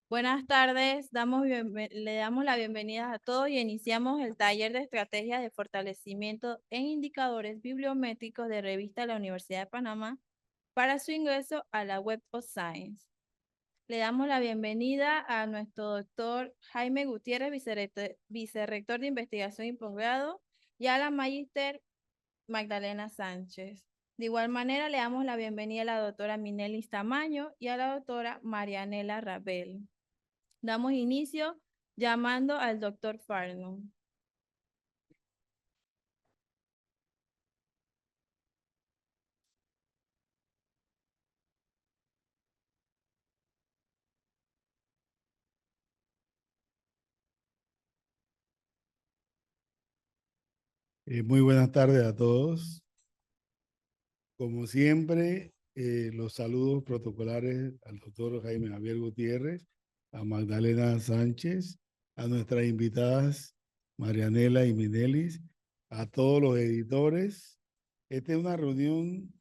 Buenas tardes, le damos la bienvenida a todos y iniciamos el taller de estrategias de fortalecimiento en indicadores bibliométricos de revista de la Universidad de Panamá para su ingreso a la Web of Science. Le damos la bienvenida a nuestro doctor Jaime Gutiérrez, vicerrector de investigación y posgrado, y a la magíster Magdalena Sánchez. De igual manera, le damos la bienvenida a la doctora Minelis Tamaño y a la doctora Marianela Rabel. Damos inicio llamando al doctor Farnum. Muy buenas tardes a todos. Como siempre, los saludos protocolares al doctor Jaime Javier Gutiérrez, a Magdalena Sánchez, a nuestras invitadas Marianela y Minelis, a todos los editores. Esta es una reunión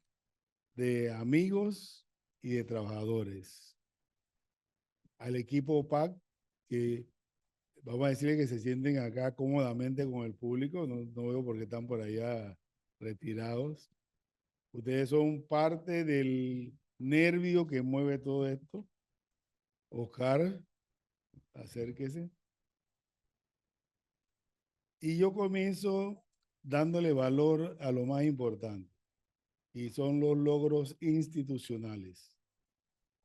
de amigos y de trabajadores. Al equipo PAC, que vamos a decirle que se sienten acá cómodamente con el público, no veo por qué están por allá retirados. Ustedes son parte del nervio que mueve todo esto. Oscar, acérquese. Y yo comienzo dándole valor a lo más importante, y son los logros institucionales.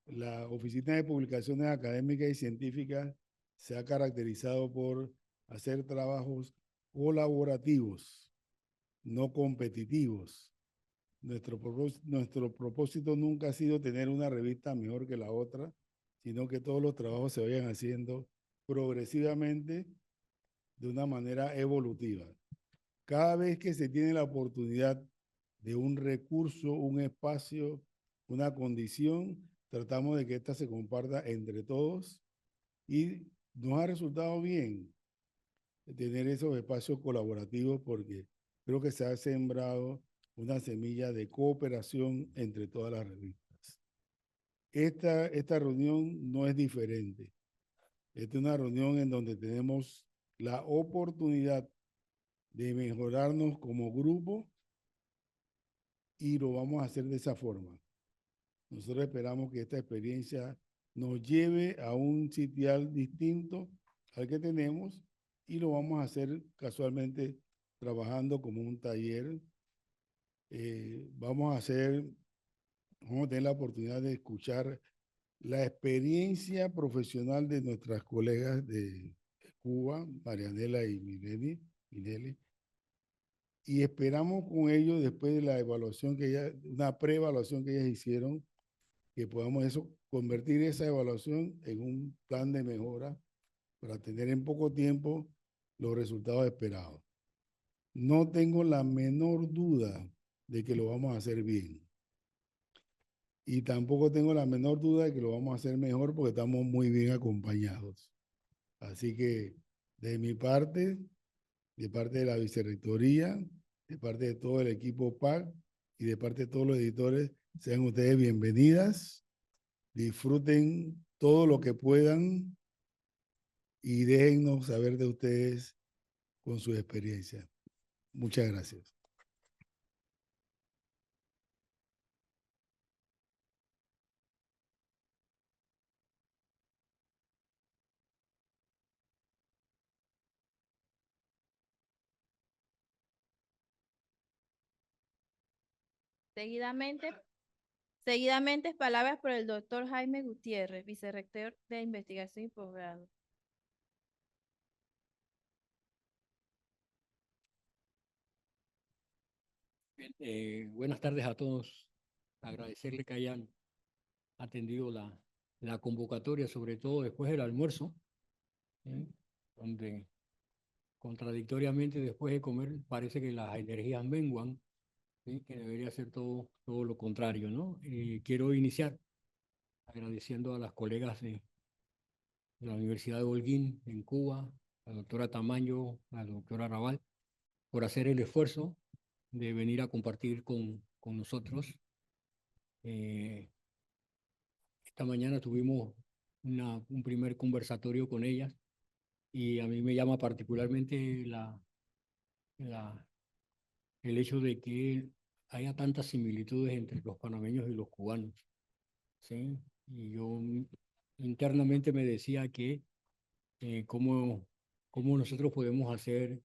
La Oficina de Publicaciones Académicas y Científicas se ha caracterizado por hacer trabajos colaborativos, no competitivos. Nuestro propósito nunca ha sido tener una revista mejor que la otra, sino que todos los trabajos se vayan haciendo progresivamente de una manera evolutiva. Cada vez que se tiene la oportunidad de un recurso, un espacio, una condición, tratamos de que ésta se comparta entre todos y nos ha resultado bien tener esos espacios colaborativos porque creo que se ha sembrado una semilla de cooperación entre todas las revistas. Esta reunión no es diferente. Esta es una reunión en donde tenemos la oportunidad de mejorarnos como grupo y lo vamos a hacer de esa forma. Nosotros esperamos que esta experiencia nos lleve a un sitial distinto al que tenemos y lo vamos a hacer casualmente trabajando como un taller. Vamos a tener la oportunidad de escuchar la experiencia profesional de nuestras colegas de Cuba, Marianela y Minelli, y esperamos con ellos, después de la evaluación una preevaluación que ellas hicieron, que podamos convertir esa evaluación en un plan de mejora para tener en poco tiempo los resultados esperados. No tengo la menor duda de que lo vamos a hacer bien. Y tampoco tengo la menor duda de que lo vamos a hacer mejor porque estamos muy bien acompañados. Así que de mi parte, de parte de la vicerrectoría, de parte de todo el equipo PAC y de parte de todos los editores, sean ustedes bienvenidas. Disfruten todo lo que puedan y déjennos saber de ustedes con su experiencia. Muchas gracias. Seguidamente, seguidamente palabras por el doctor Jaime Gutiérrez, vicerrector de investigación y posgrado. Bien, buenas tardes a todos. Agradecerle que hayan atendido la convocatoria, sobre todo después del almuerzo, ¿eh? Donde contradictoriamente después de comer parece que las energías menguan, ¿sí? Que debería ser todo lo contrario, ¿no? Quiero iniciar agradeciendo a las colegas de la Universidad de Holguín en Cuba, a la doctora Tamaño, a la doctora Raval, por hacer el esfuerzo de venir a compartir con nosotros. Esta mañana tuvimos un primer conversatorio con ellas y a mí me llama particularmente el hecho de que haya tantas similitudes entre los panameños y los cubanos, ¿sí? Y yo internamente me decía que cómo nosotros podemos hacer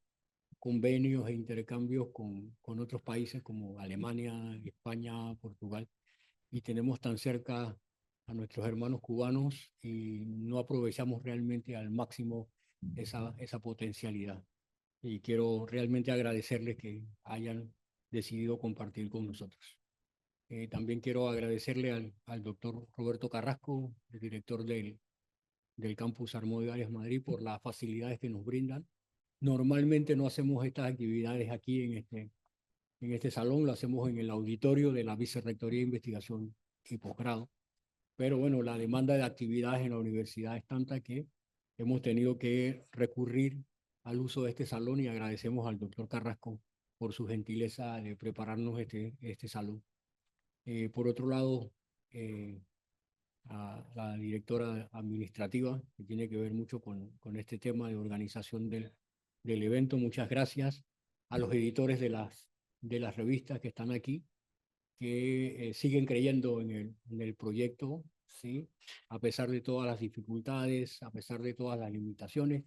convenios e intercambios con otros países como Alemania, España, Portugal, y tenemos tan cerca a nuestros hermanos cubanos y no aprovechamos realmente al máximo esa potencialidad. Y quiero realmente agradecerles que hayan decidido compartir con nosotros. También quiero agradecerle al doctor Roberto Carrasco, el director del campus Armódio Arias Madrid, por las facilidades que nos brindan. Normalmente no hacemos estas actividades aquí en este salón, lo hacemos en el auditorio de la Vicerrectoría de Investigación y Posgrado. Pero bueno, la demanda de actividades en la universidad es tanta que hemos tenido que recurrir al uso de este salón y agradecemos al doctor Carrasco por su gentileza de prepararnos este salón. Por otro lado, a la directora administrativa, que tiene que ver mucho con este tema de organización del evento. Muchas gracias a los editores de las revistas que están aquí, que siguen creyendo en el proyecto, ¿sí? A pesar de todas las dificultades, a pesar de todas las limitaciones,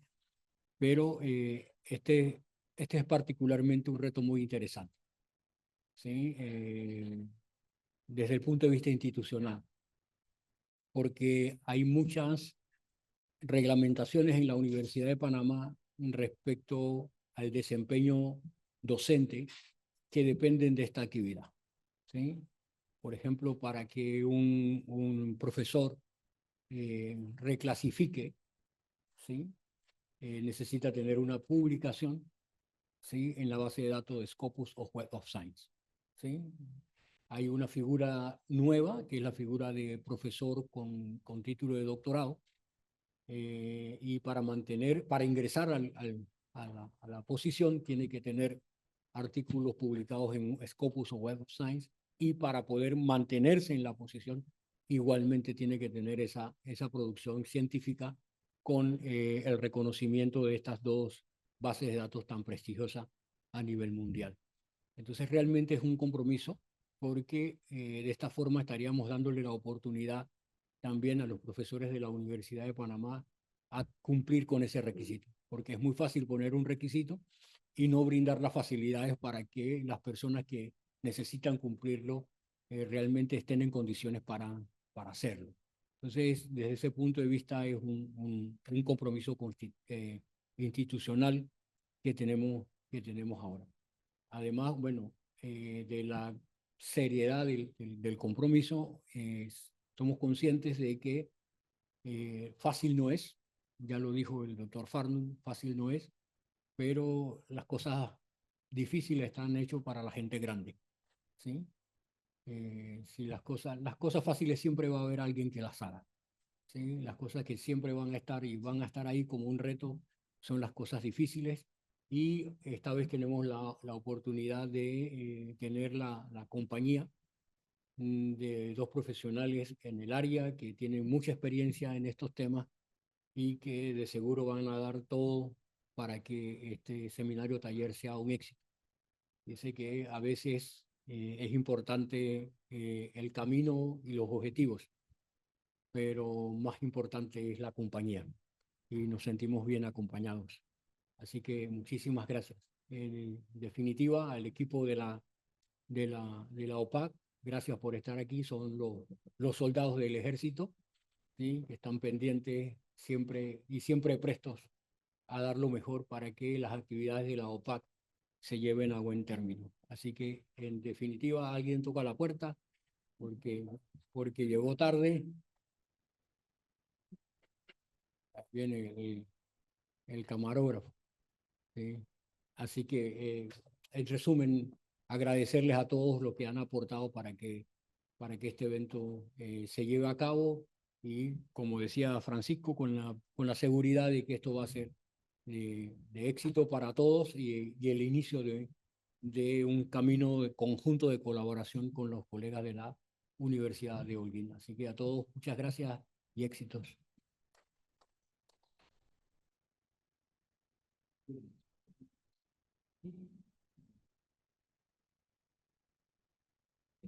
pero este es particularmente un reto muy interesante, ¿sí? Desde el punto de vista institucional, porque hay muchas reglamentaciones en la Universidad de Panamá respecto al desempeño docente que dependen de esta actividad, ¿sí? Por ejemplo, para que un profesor reclasifique, ¿sí? Necesita tener una publicación, ¿sí? En la base de datos de Scopus o Web of Science, ¿sí? Hay una figura nueva, que es la figura de profesor con título de doctorado, y para ingresar a la posición tiene que tener artículos publicados en Scopus o Web of Science, y para poder mantenerse en la posición igualmente tiene que tener esa producción científica con el reconocimiento de estas dos bases de datos tan prestigiosas a nivel mundial. Entonces realmente es un compromiso porque de esta forma estaríamos dándole la oportunidad también a los profesores de la Universidad de Panamá a cumplir con ese requisito, porque es muy fácil poner un requisito y no brindar las facilidades para que las personas que necesitan cumplirlo realmente estén en condiciones para hacerlo. Entonces, desde ese punto de vista es un compromiso institucional que tenemos ahora. Además, bueno, de la seriedad del compromiso, somos conscientes de que fácil no es, ya lo dijo el doctor Farnum, fácil no es, pero las cosas difíciles están hechas para la gente grande, ¿sí? Si las cosas fáciles siempre va a haber alguien que las haga, ¿sí? Las cosas que siempre van a estar y van a estar ahí como un reto son las cosas difíciles, y esta vez tenemos la oportunidad de tener la compañía de dos profesionales en el área que tienen mucha experiencia en estos temas y que de seguro van a dar todo para que este seminario taller sea un éxito. Dice que a veces es importante el camino y los objetivos, pero más importante es la compañía y nos sentimos bien acompañados. Así que muchísimas gracias. En definitiva, al equipo de la OPAC, gracias por estar aquí. Son los soldados del ejército, ¿sí? Que están pendientes siempre y siempre prestos a dar lo mejor para que las actividades de la OPAC se lleven a buen término. Así que, en definitiva, alguien toca la puerta porque llegó tarde. Viene el camarógrafo, ¿sí? Así que, en resumen, agradecerles a todos los que han aportado para que este evento se lleve a cabo, y, como decía Francisco, con la seguridad de que esto va a ser de éxito para todos y el inicio de un camino de conjunto de colaboración con los colegas de la Universidad de Holguín. Así que a todos, muchas gracias y éxitos.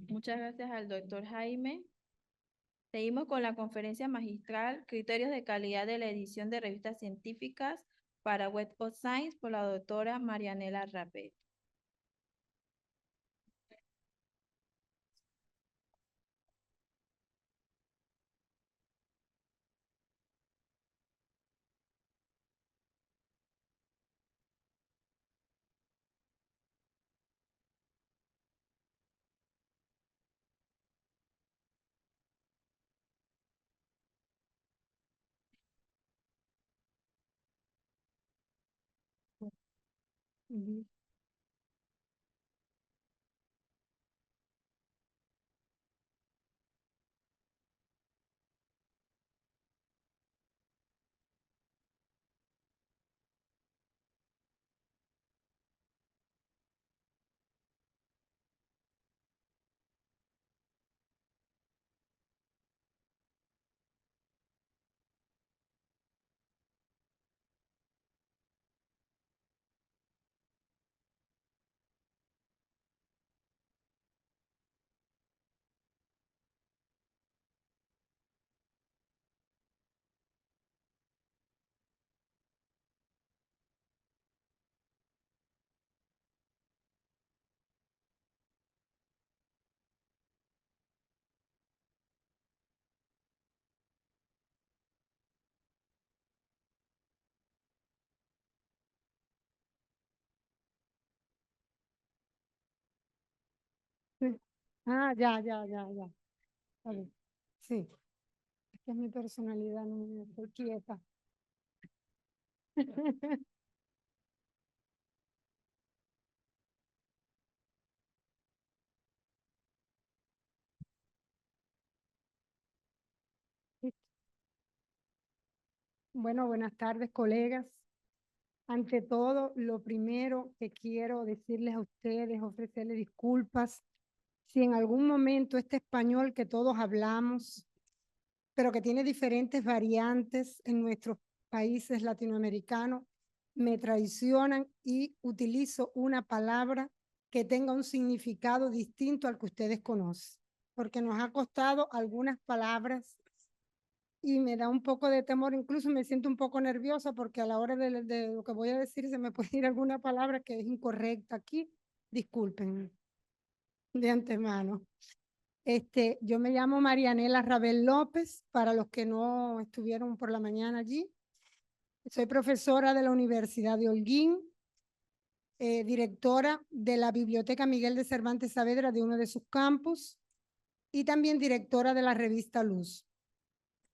Muchas gracias al doctor Jaime. Seguimos con la conferencia magistral, criterios de calidad de la edición de revistas científicas para Web of Science por la doctora Marianela Rapet. Ujú. Sí. Ah, ya. A ver. Sí, es que es mi personalidad, no me estoy quieta. Bueno, buenas tardes, colegas. Ante todo, lo primero que quiero decirles a ustedes, ofrecerles disculpas si en algún momento este español que todos hablamos, pero que tiene diferentes variantes en nuestros países latinoamericanos, me traicionan y utilizo una palabra que tenga un significado distinto al que ustedes conocen, porque nos ha costado algunas palabras y me da un poco de temor, incluso me siento un poco nerviosa porque a la hora de lo que voy a decir se me puede ir alguna palabra que es incorrecta aquí. Disculpen de antemano. Yo me llamo Marianela Rabel López, para los que no estuvieron por la mañana allí. Soy profesora de la Universidad de Holguín, directora de la Biblioteca Miguel de Cervantes Saavedra de uno de sus campus y también directora de la revista Luz.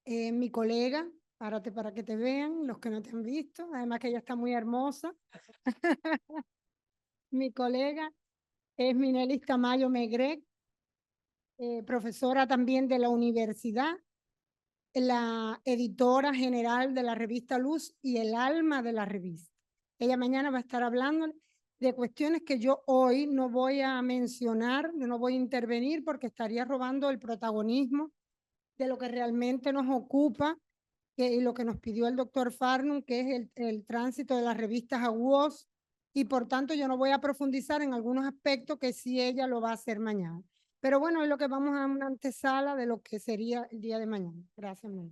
Mi colega, párate para que te vean, los que no te han visto, además que ella está muy hermosa. Mi colega es Minelis Tamayo Megrec, profesora también de la universidad, la editora general de la revista Luz y el alma de la revista. Ella mañana va a estar hablando de cuestiones que yo hoy no voy a mencionar, no voy a intervenir porque estaría robando el protagonismo de lo que realmente nos ocupa y lo que nos pidió el doctor Farnum, que es el tránsito de las revistas a WOS, y por tanto yo no voy a profundizar en algunos aspectos que sí ella lo va a hacer mañana. Pero bueno, es lo que vamos a una antesala de lo que sería el día de mañana. Gracias, Mel.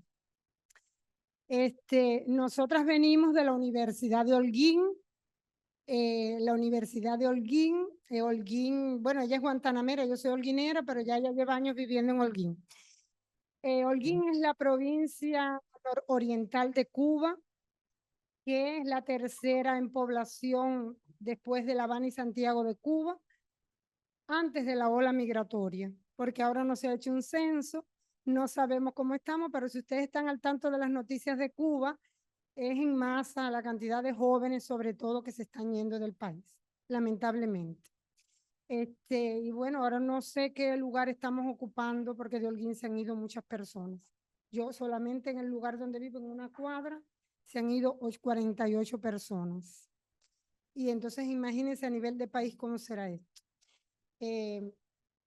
Nosotras venimos de la Universidad de Holguín. La Universidad de Holguín, Holguín, bueno, ella es guantanamera, yo soy holguinera, pero ya lleva años viviendo en Holguín. Holguín es la provincia nororiental de Cuba, que es la tercera en población después de La Habana y Santiago de Cuba, antes de la ola migratoria, porque ahora no se ha hecho un censo, no sabemos cómo estamos, pero si ustedes están al tanto de las noticias de Cuba, es en masa la cantidad de jóvenes, sobre todo, que se están yendo del país, lamentablemente. Y bueno, ahora no sé qué lugar estamos ocupando porque de Holguín se han ido muchas personas. Yo solamente en el lugar donde vivo, en una cuadra, se han ido 48 personas. Y entonces imagínense a nivel de país cómo será esto.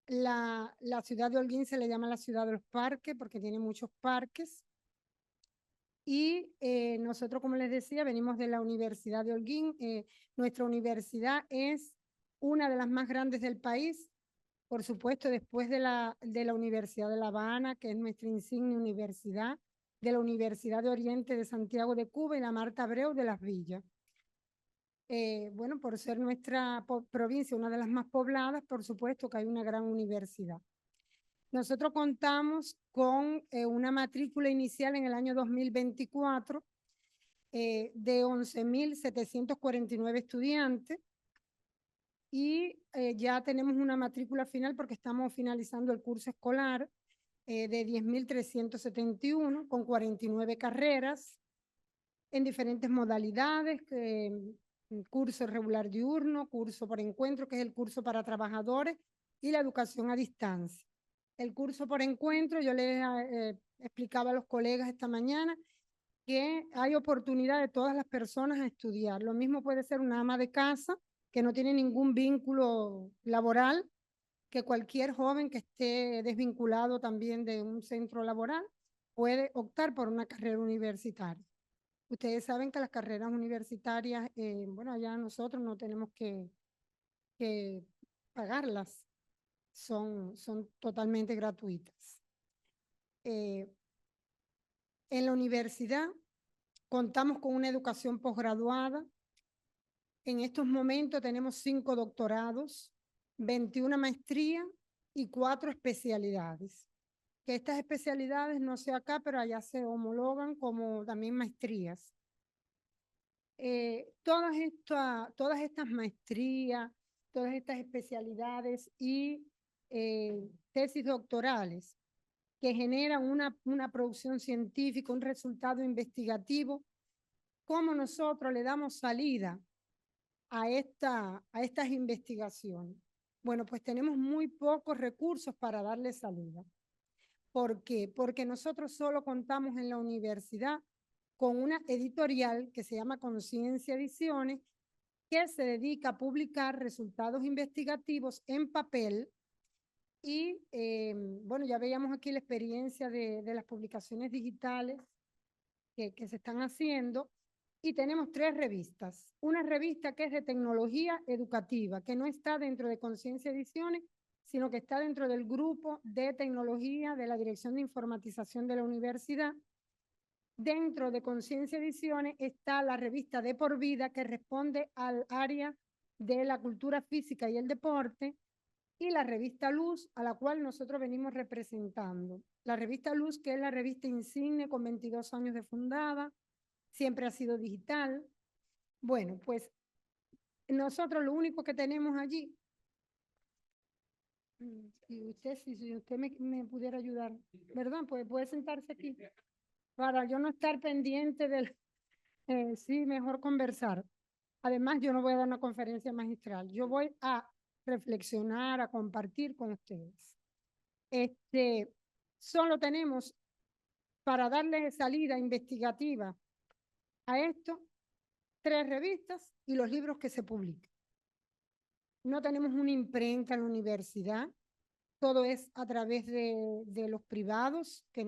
La ciudad de Holguín se le llama la ciudad de los parques porque tiene muchos parques. Y nosotros, como les decía, venimos de la Universidad de Holguín. Nuestra universidad es una de las más grandes del país, por supuesto, después de la Universidad de La Habana, que es nuestra insignia universidad, de la Universidad de Oriente de Santiago de Cuba y la Marta Abreu de Las Villas. Bueno, por ser nuestra provincia una de las más pobladas, por supuesto que hay una gran universidad. Nosotros contamos con una matrícula inicial en el año 2024 de 11.749 estudiantes y ya tenemos una matrícula final porque estamos finalizando el curso escolar de 10.371 con 49 carreras en diferentes modalidades, curso regular diurno, curso por encuentro, que es el curso para trabajadores, y la educación a distancia. El curso por encuentro, yo les explicaba a los colegas esta mañana que hay oportunidad de todas las personas a estudiar. Lo mismo puede ser una ama de casa que no tiene ningún vínculo laboral, que cualquier joven que esté desvinculado también de un centro laboral puede optar por una carrera universitaria. Ustedes saben que las carreras universitarias, bueno, allá nosotros no tenemos que pagarlas, son totalmente gratuitas. En la universidad contamos con una educación posgraduada. En estos momentos tenemos 5 doctorados, 21 maestrías y 4 especialidades. Que estas especialidades, no sé acá, pero allá se homologan como también maestrías. Todas estas maestrías, todas estas especialidades y tesis doctorales que generan una producción científica, un resultado investigativo, ¿cómo nosotros le damos salida a estas investigaciones? Bueno, pues tenemos muy pocos recursos para darle salida. ¿Por qué? Porque nosotros solo contamos en la universidad con una editorial que se llama Conciencia Ediciones, que se dedica a publicar resultados investigativos en papel. Y bueno, ya veíamos aquí la experiencia de las publicaciones digitales que se están haciendo. Y tenemos 3 revistas. Una revista que es de tecnología educativa, que no está dentro de Conciencia Ediciones, sino que está dentro del grupo de tecnología de la Dirección de Informatización de la Universidad. Dentro de Conciencia Ediciones está la revista De Por Vida, que responde al área de la cultura física y el deporte, y la revista Luz, a la cual nosotros venimos representando. La revista Luz, que es la revista insigne con 22 años de fundada, siempre ha sido digital. Bueno, pues nosotros lo único que tenemos allí, y usted, si usted me pudiera ayudar, ¿verdad? Pues puede sentarse aquí para yo no estar pendiente del... sí, mejor conversar. Además, yo no voy a dar una conferencia magistral. Yo voy a reflexionar, a compartir con ustedes. Solo tenemos para darle salida investigativa a esto 3 revistas y los libros que se publican. No tenemos una imprenta en la universidad. Todo es a través de los privados, que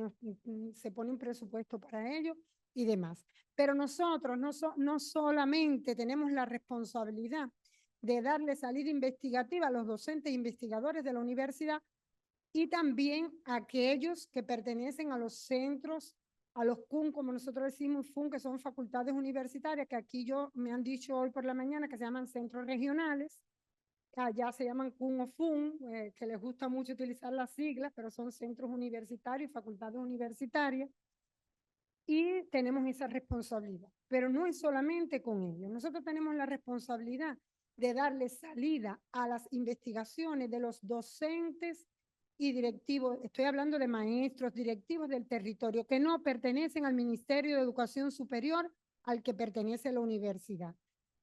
se pone un presupuesto para ello y demás. Pero nosotros no solamente tenemos la responsabilidad de darle salida investigativa a los docentes e investigadores de la universidad, y también a aquellos que pertenecen a los centros, a los CUN, como nosotros decimos FUN, que son facultades universitarias, que aquí me han dicho hoy por la mañana que se llaman centros regionales. Allá se llaman CUN o FUN, que les gusta mucho utilizar las siglas, pero son centros universitarios y facultades universitarias. Y tenemos esa responsabilidad. Pero no es solamente con ellos. Nosotros tenemos la responsabilidad de darle salida a las investigaciones de los docentes y directivos, estoy hablando de maestros, directivos del territorio, que no pertenecen al Ministerio de Educación Superior al que pertenece la universidad.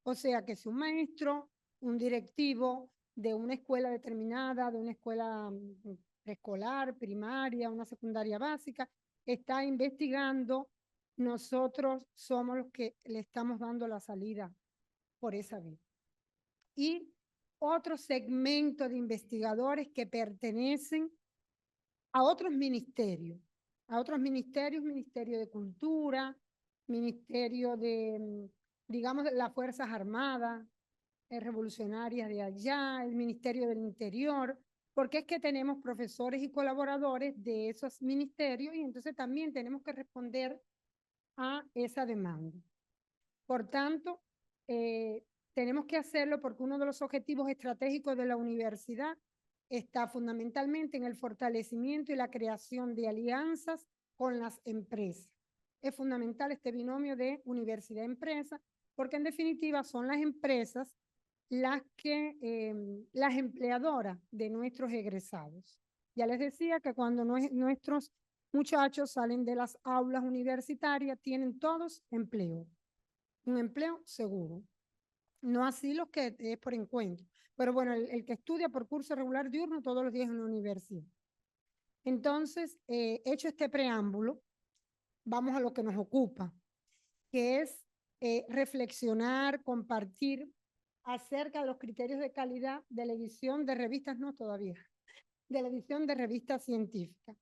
O sea que si un maestro, un directivo de una escuela determinada, de una escuela preescolar, primaria, una secundaria básica, está investigando, nosotros somos los que le estamos dando la salida por esa vía. Y otro segmento de investigadores que pertenecen a otros ministerios, Ministerio de Cultura, Ministerio de, digamos, las Fuerzas Armadas, revolucionarias de allá, el Ministerio del Interior, porque es que tenemos profesores y colaboradores de esos ministerios y entonces también tenemos que responder a esa demanda. Por tanto, tenemos que hacerlo porque uno de los objetivos estratégicos de la universidad está fundamentalmente en el fortalecimiento y la creación de alianzas con las empresas. Es fundamental este binomio de universidad-empresa, porque en definitiva son las empresas las empleadoras de nuestros egresados. Ya les decía que cuando nuestros muchachos salen de las aulas universitarias, tienen todos empleo, un empleo seguro. No así los que es por encuentro. Pero bueno, el que estudia por curso regular diurno todos los días en la universidad. Entonces, hecho este preámbulo, vamos a lo que nos ocupa, que es reflexionar, compartir acerca de los criterios de calidad de la edición de revistas, no todavía, de la edición de revistas científicas.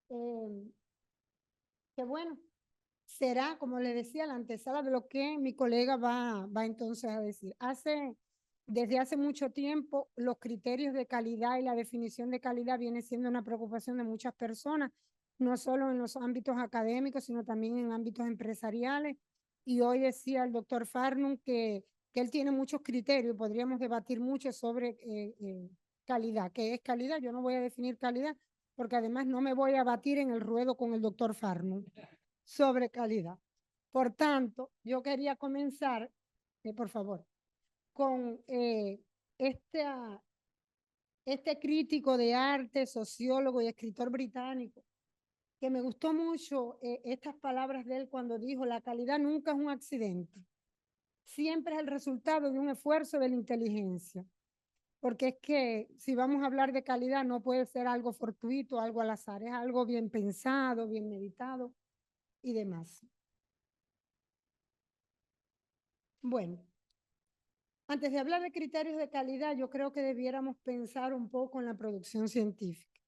Que bueno, será, como le decía, la antesala de lo que mi colega va entonces a decir. Desde hace mucho tiempo, los criterios de calidad y la definición de calidad viene siendo una preocupación de muchas personas, no solo en los ámbitos académicos, sino también en ámbitos empresariales. Y hoy decía el doctor Farnum que él tiene muchos criterios, podríamos debatir mucho sobre calidad. ¿Qué es calidad? Yo no voy a definir calidad, porque además no me voy a batir en el ruedo con el doctor Farnum sobre calidad. Por tanto, yo quería comenzar, por favor, con este crítico de arte, sociólogo y escritor británico, que me gustó mucho estas palabras de él cuando dijo: la calidad nunca es un accidente, siempre es el resultado de un esfuerzo de la inteligencia. Porque es que si vamos a hablar de calidad no puede ser algo fortuito, algo al azar, es algo bien pensado, bien meditado y demás. Bueno, antes de hablar de criterios de calidad, yo creo que debiéramos pensar un poco en la producción científica.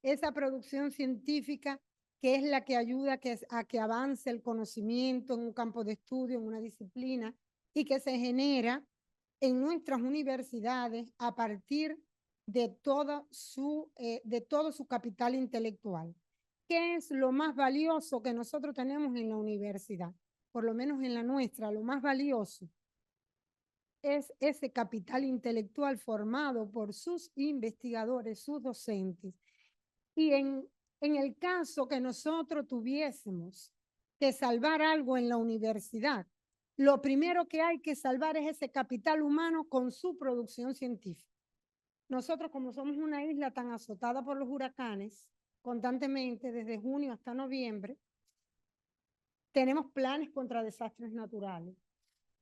Esa producción científica que es la que ayuda a que avance el conocimiento en un campo de estudio, en una disciplina, y que se genera en nuestras universidades a partir de todo su capital intelectual. ¿Qué es lo más valioso que nosotros tenemos en la universidad? Por lo menos en la nuestra, lo más valioso es ese capital intelectual formado por sus investigadores, sus docentes. Y en el caso que nosotros tuviésemos que salvar algo en la universidad, lo primero que hay que salvar es ese capital humano con su producción científica. Nosotros, como somos una isla tan azotada por los huracanes, constantemente desde junio hasta noviembre, tenemos planes contra desastres naturales.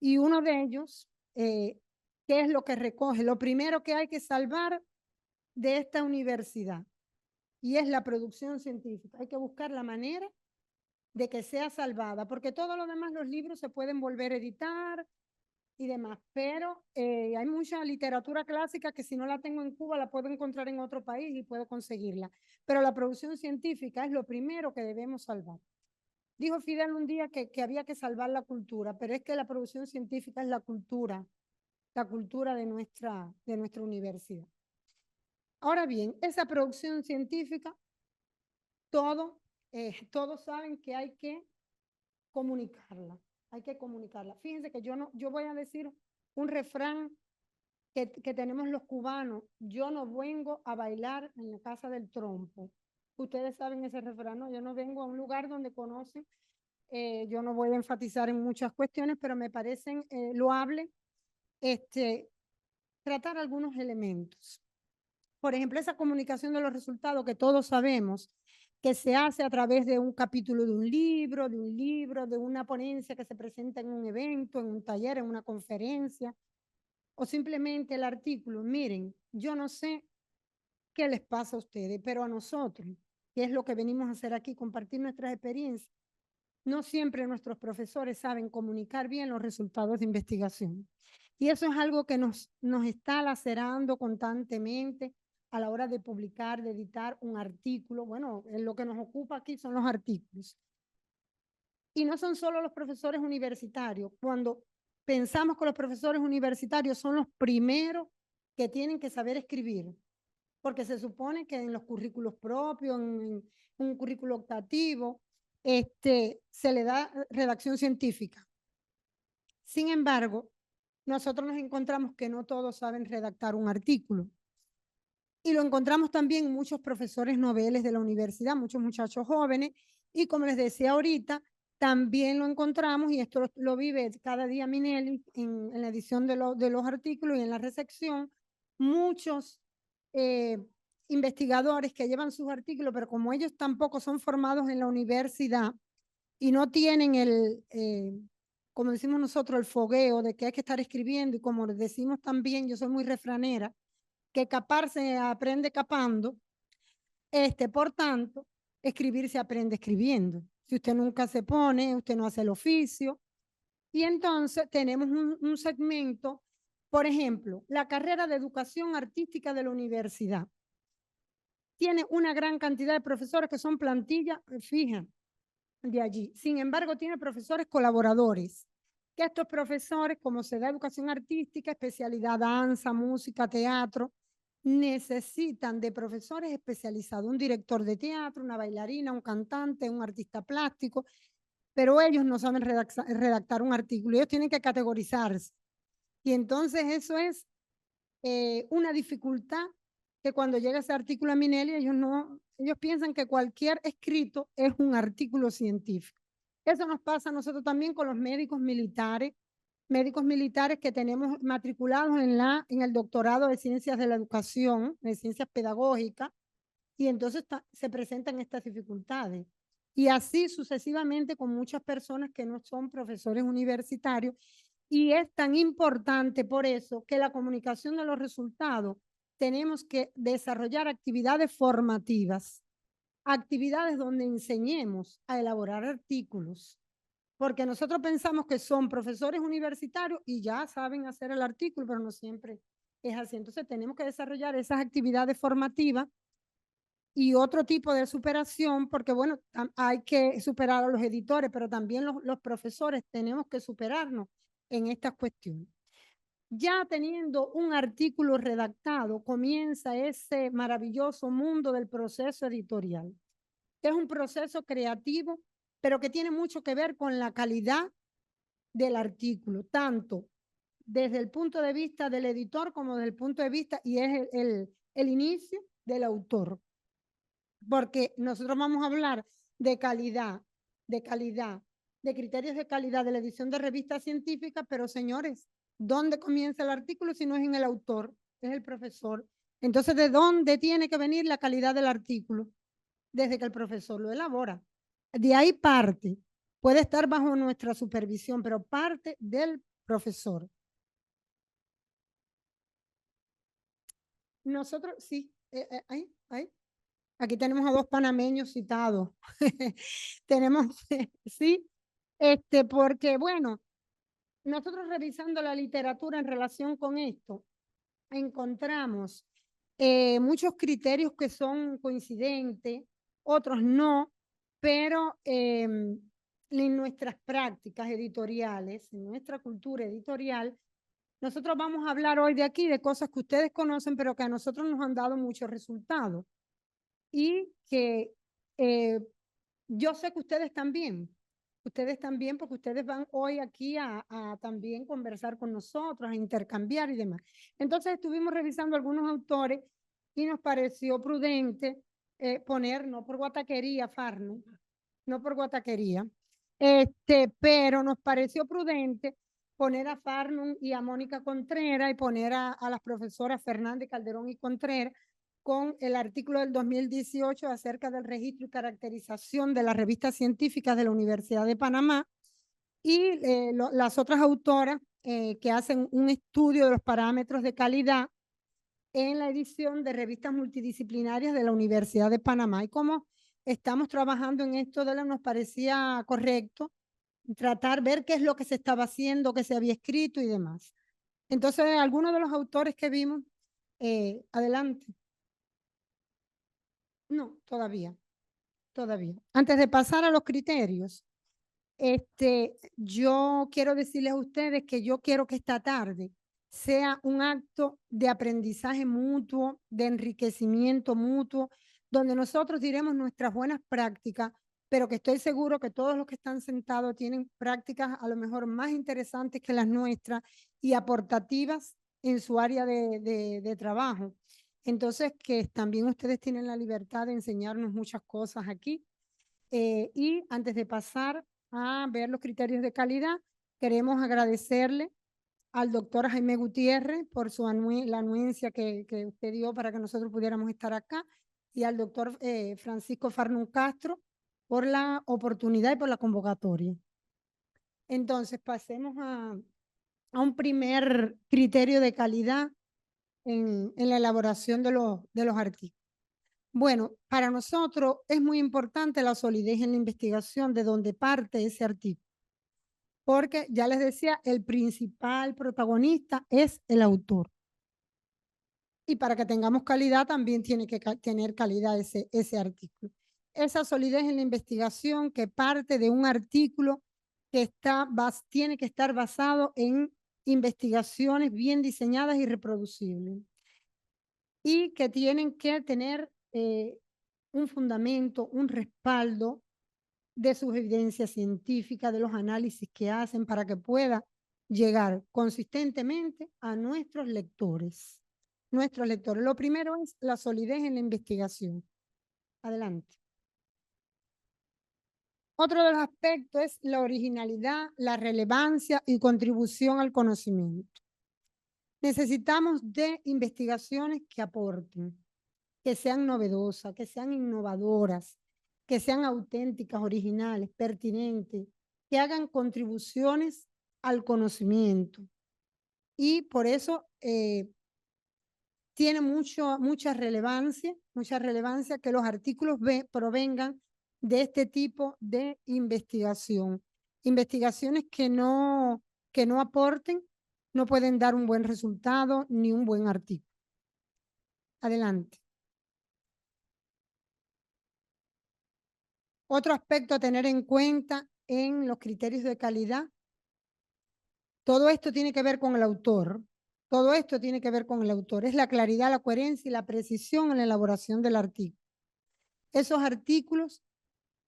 Y uno de ellos, ¿qué es lo que recoge? Lo primero que hay que salvar de esta universidad, y es la producción científica. Hay que buscar la manera de que sea salvada, porque todo lo demás, los libros se pueden volver a editar y demás, pero hay mucha literatura clásica que si no la tengo en Cuba la puedo encontrar en otro país y puedo conseguirla, pero la producción científica es lo primero que debemos salvar. Dijo Fidel un día que había que salvar la cultura, pero es que la producción científica es la cultura de nuestra universidad. Ahora bien, esa producción científica, todos saben que hay que comunicarla. Fíjense que yo voy a decir un refrán que tenemos los cubanos: yo no vengo a bailar en la casa del trompo. Ustedes saben ese refrán, ¿no? Yo no vengo a un lugar donde conocen. Yo no voy a enfatizar en muchas cuestiones, pero me parecen loables tratar algunos elementos. Por ejemplo, esa comunicación de los resultados que todos sabemos que se hace a través de un capítulo de un libro, de una ponencia que se presenta en un evento, en un taller, en una conferencia, o simplemente el artículo. Miren, yo no sé qué les pasa a ustedes, pero a nosotros, que es lo que venimos a hacer aquí, compartir nuestras experiencias, no siempre nuestros profesores saben comunicar bien los resultados de investigación. Y eso es algo que nos está lacerando constantemente a la hora de publicar, de editar un artículo. Bueno, lo que nos ocupa aquí son los artículos. Y no son solo los profesores universitarios. Cuando pensamos que los profesores universitarios son los primeros que tienen que saber escribir, porque se supone que en los currículos propios, en un currículo optativo, se le da redacción científica. Sin embargo, nosotros nos encontramos que no todos saben redactar un artículo. Y lo encontramos también en muchos profesores noveles de la universidad, muchos muchachos jóvenes. Y como les decía ahorita, también lo encontramos, y esto lo vive cada día Minelli en la edición de los artículos y en la recepción, muchos investigadores que llevan sus artículos, pero como ellos tampoco son formados en la universidad y no tienen como decimos nosotros, el fogueo de que hay que estar escribiendo, y como decimos también, yo soy muy refranera, que capar se aprende capando, por tanto, escribir se aprende escribiendo. Si usted nunca se pone, usted no hace el oficio. Y entonces tenemos un segmento, por ejemplo, la carrera de educación artística de la universidad. Tiene una gran cantidad de profesores que son plantilla fija de allí. Sin embargo, tiene profesores colaboradores, que estos profesores, como se da educación artística, especialidad danza, música, teatro, necesitan de profesores especializados, un director de teatro, una bailarina, un cantante, un artista plástico, pero ellos no saben redactar un artículo, ellos tienen que categorizarse. Y entonces eso es una dificultad, que cuando llega ese artículo a Minelli, ellos piensan que cualquier escrito es un artículo científico. Eso nos pasa a nosotros también con los médicos militares que tenemos matriculados en el doctorado de Ciencias de la Educación, de Ciencias Pedagógicas, y entonces se presentan estas dificultades. Y así sucesivamente con muchas personas que no son profesores universitarios, y es tan importante por eso que la comunicación de los resultados tenemos que desarrollar actividades formativas, actividades donde enseñemos a elaborar artículos, porque nosotros pensamos que son profesores universitarios y ya saben hacer el artículo, pero no siempre es así. Entonces tenemos que desarrollar esas actividades formativas y otro tipo de superación, porque bueno, hay que superar a los editores, pero también los profesores tenemos que superarnos en estas cuestiones. Ya teniendo un artículo redactado, comienza ese maravilloso mundo del proceso editorial, que es un proceso creativo, pero que tiene mucho que ver con la calidad del artículo, tanto desde el punto de vista del editor como desde el punto de vista, y es el inicio del autor. Porque nosotros vamos a hablar de calidad, de criterios de calidad de la edición de revistas científicas, pero señores, ¿dónde comienza el artículo si no es en el autor, es el profesor? Entonces, ¿de dónde tiene que venir la calidad del artículo? Desde que el profesor lo elabora. De ahí parte, puede estar bajo nuestra supervisión, pero parte del profesor. Nosotros, sí, ahí. Aquí tenemos a dos panameños citados. Tenemos, sí, porque bueno, nosotros revisando la literatura en relación con esto, encontramos muchos criterios que son coincidentes, otros no, pero en nuestras prácticas editoriales, en nuestra cultura editorial, nosotros vamos a hablar hoy de aquí de cosas que ustedes conocen, pero que a nosotros nos han dado muchos resultados. Y que yo sé que ustedes también, porque ustedes van hoy aquí a también conversar con nosotros, a intercambiar y demás. Entonces estuvimos revisando algunos autores y nos pareció prudente poner, no por guataquería, Farno, no por guataquería, pero nos pareció prudente poner a Farnum y a Mónica Contreras y poner a las profesoras Fernández, Calderón y Contreras con el artículo del 2018 acerca del registro y caracterización de las revistas científicas de la Universidad de Panamá, y las otras autoras que hacen un estudio de los parámetros de calidad en la edición de revistas multidisciplinarias de la Universidad de Panamá. Y como estamos trabajando en esto, nos parecía correcto tratar, ver qué es lo que se estaba haciendo, qué se había escrito y demás. Entonces, algunos de los autores que vimos, adelante. No, todavía. Antes de pasar a los criterios, Yo quiero decirles a ustedes que yo quiero que esta tarde sea un acto de aprendizaje mutuo, de enriquecimiento mutuo, donde nosotros diremos nuestras buenas prácticas, pero que estoy seguro que todos los que están sentados tienen prácticas a lo mejor más interesantes que las nuestras y aportativas en su área de trabajo. Entonces, que también ustedes tienen la libertad de enseñarnos muchas cosas aquí. Y antes de pasar a ver los criterios de calidad, queremos agradecerle al doctor Jaime Gutiérrez por la anuencia que usted dio para que nosotros pudiéramos estar acá, y al doctor Francisco Farnun Castro por la oportunidad y por la convocatoria. Entonces, pasemos a un primer criterio de calidad en la elaboración de los artículos. Bueno, para nosotros es muy importante la solidez en la investigación de donde parte ese artículo, porque ya les decía, el principal protagonista es el autor. Y para que tengamos calidad también tiene que tener calidad ese artículo. Esa solidez en la investigación que parte de un artículo que tiene que estar basado en investigaciones bien diseñadas y reproducibles, y que tienen que tener un fundamento, un respaldo de sus evidencias científicas, de los análisis que hacen para que pueda llegar consistentemente a nuestros lectores. Lo primero es la solidez en la investigación. Adelante. Otro de los aspectos es la originalidad, la relevancia y contribución al conocimiento. Necesitamos de investigaciones que aporten, que sean novedosas, que sean innovadoras, que sean auténticas, originales, pertinentes, que hagan contribuciones al conocimiento. Y por eso tiene mucha relevancia que los artículos provengan de este tipo de investigación. Investigaciones que no aporten no pueden dar un buen resultado ni un buen artículo. Adelante. Otro aspecto a tener en cuenta en los criterios de calidad, todo esto tiene que ver con el autor. Todo esto tiene que ver con el autor. Es la claridad, la coherencia y la precisión en la elaboración del artículo. Esos artículos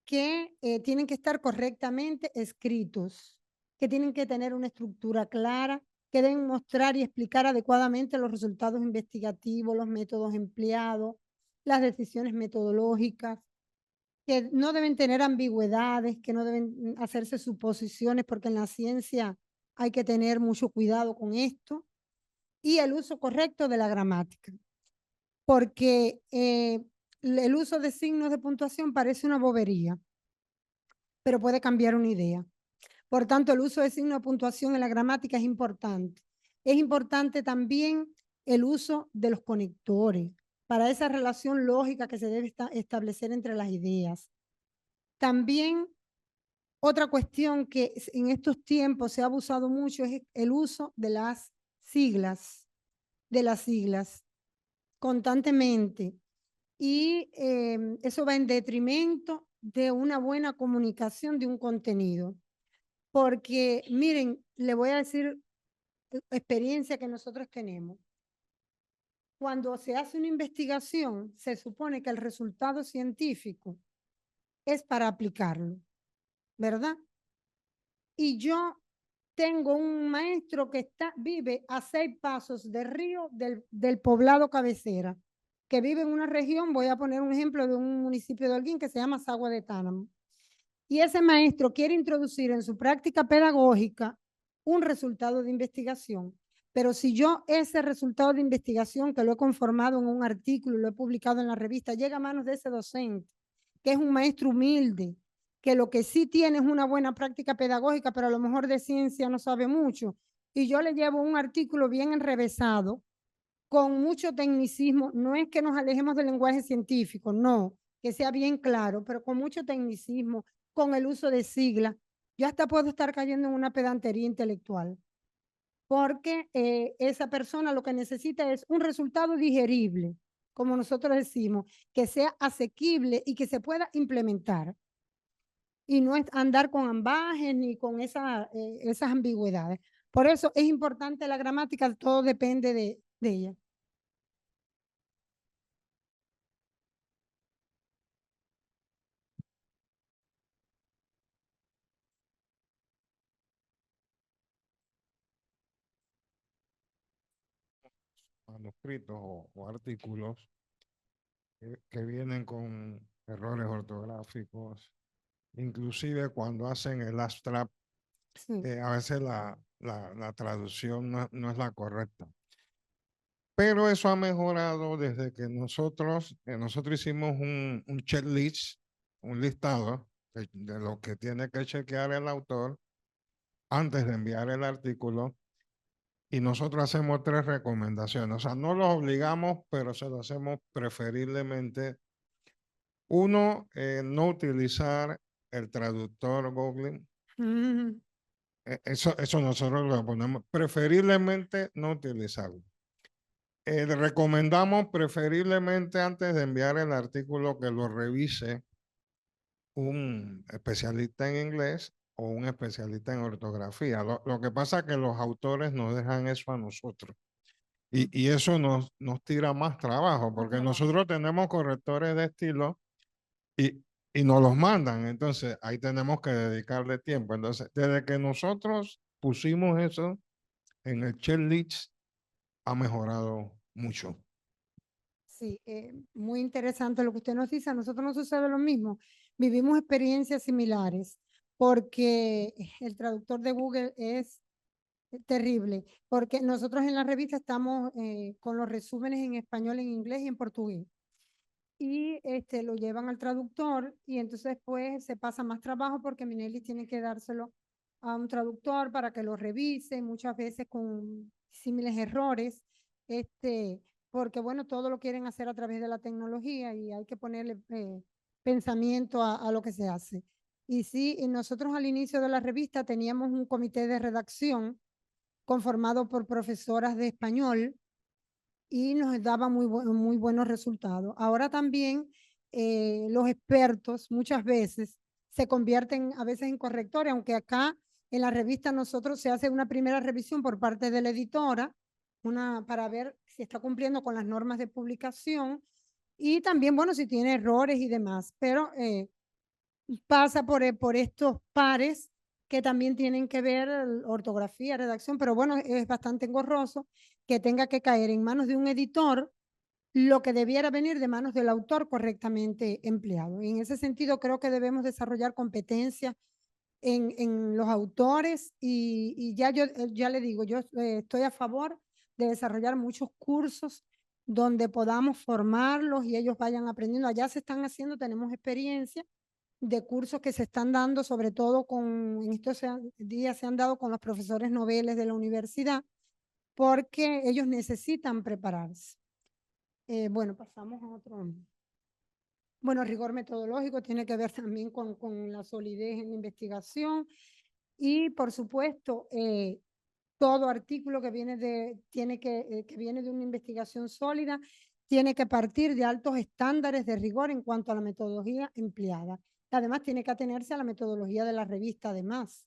que tienen que estar correctamente escritos, que tienen que tener una estructura clara, que deben mostrar y explicar adecuadamente los resultados investigativos, los métodos empleados, las decisiones metodológicas, que no deben tener ambigüedades, que no deben hacerse suposiciones, porque en la ciencia hay que tener mucho cuidado con esto, y el uso correcto de la gramática, porque el uso de signos de puntuación parece una bobería, pero puede cambiar una idea. Por tanto, el uso de signos de puntuación en la gramática es importante. Es importante también el uso de los conectores para esa relación lógica que se debe establecer entre las ideas. También otra cuestión que en estos tiempos se ha abusado mucho es el uso de las siglas constantemente. Y eso va en detrimento de una buena comunicación de un contenido. Porque, miren, le voy a decir experiencia que nosotros tenemos. Cuando se hace una investigación, se supone que el resultado científico es para aplicarlo, ¿verdad? Y yo tengo un maestro que vive a 6 pasos del río del poblado cabecera, que vive en una región, voy a poner un ejemplo de un municipio de Holguín que se llama Sagua de Tánamo. Y ese maestro quiere introducir en su práctica pedagógica un resultado de investigación. Pero si yo ese resultado de investigación, que lo he conformado en un artículo, lo he publicado en la revista, llega a manos de ese docente, que es un maestro humilde, que lo que sí tiene es una buena práctica pedagógica, pero a lo mejor de ciencia no sabe mucho, y yo le llevo un artículo bien enrevesado, con mucho tecnicismo, no es que nos alejemos del lenguaje científico, no, que sea bien claro, pero con mucho tecnicismo, con el uso de siglas, yo hasta puedo estar cayendo en una pedantería intelectual, porque esa persona lo que necesita es un resultado digerible, como nosotros decimos, que sea asequible y que se pueda implementar. y no es andar con ambajes ni con esas ambigüedades. Por eso es importante la gramática, todo depende de ella. Manuscritos o artículos que vienen con errores ortográficos, inclusive cuando hacen el abstract, Sí. a veces la traducción no es la correcta. Pero eso ha mejorado desde que nosotros hicimos un checklist, un listado de lo que tiene que chequear el autor antes de enviar el artículo. Y nosotros hacemos 3 recomendaciones. O sea, no los obligamos, pero se lo hacemos preferiblemente. Uno, no utilizar el traductor Google. Mm, Eso nosotros lo ponemos. Preferiblemente no utilizarlo. Recomendamos preferiblemente antes de enviar el artículo que lo revise un especialista en inglés o un especialista en ortografía. Lo que pasa es que los autores nos dejan eso a nosotros. Y eso nos tira más trabajo, porque nosotros tenemos correctores de estilo y nos los mandan. Entonces, ahí tenemos que dedicarle tiempo. Entonces, desde que nosotros pusimos eso en el checklist, ha mejorado mucho. Sí, muy interesante lo que usted nos dice. A nosotros nos sucede lo mismo. Vivimos experiencias similares porque el traductor de Google es terrible, porque nosotros en la revista estamos con los resúmenes en español, en inglés y en portugués. Y lo llevan al traductor y entonces pues se pasa más trabajo porque Minelis tiene que dárselo a un traductor para que lo revise, muchas veces con símiles errores, porque bueno, todo lo quieren hacer a través de la tecnología y hay que ponerle pensamiento a lo que se hace. Y sí, y nosotros al inicio de la revista teníamos un comité de redacción conformado por profesoras de español y nos daba muy buenos resultados. Ahora también los expertos muchas veces se convierten a veces en correctores, aunque acá en la revista nosotros se hace una primera revisión por parte de la editora, para ver si está cumpliendo con las normas de publicación y también, bueno, si tiene errores y demás, pero pasa por estos pares que también tienen que ver ortografía, redacción, pero bueno, es bastante engorroso que tenga que caer en manos de un editor lo que debiera venir de manos del autor correctamente empleado. Y en ese sentido creo que debemos desarrollar competencias en los autores y ya ya le digo, yo estoy a favor de desarrollar muchos cursos donde podamos formarlos y ellos vayan aprendiendo. Allá se están haciendo, tenemos experiencia de cursos que se están dando, sobre todo en estos días se han dado con los profesores noveles de la universidad, porque ellos necesitan prepararse. Bueno, pasamos a otro. Bueno, rigor metodológico tiene que ver también con la solidez en la investigación y, por supuesto, todo artículo que viene que viene de una investigación sólida tiene que partir de altos estándares de rigor en cuanto a la metodología empleada. Además, tiene que atenerse a la metodología de la revista, además,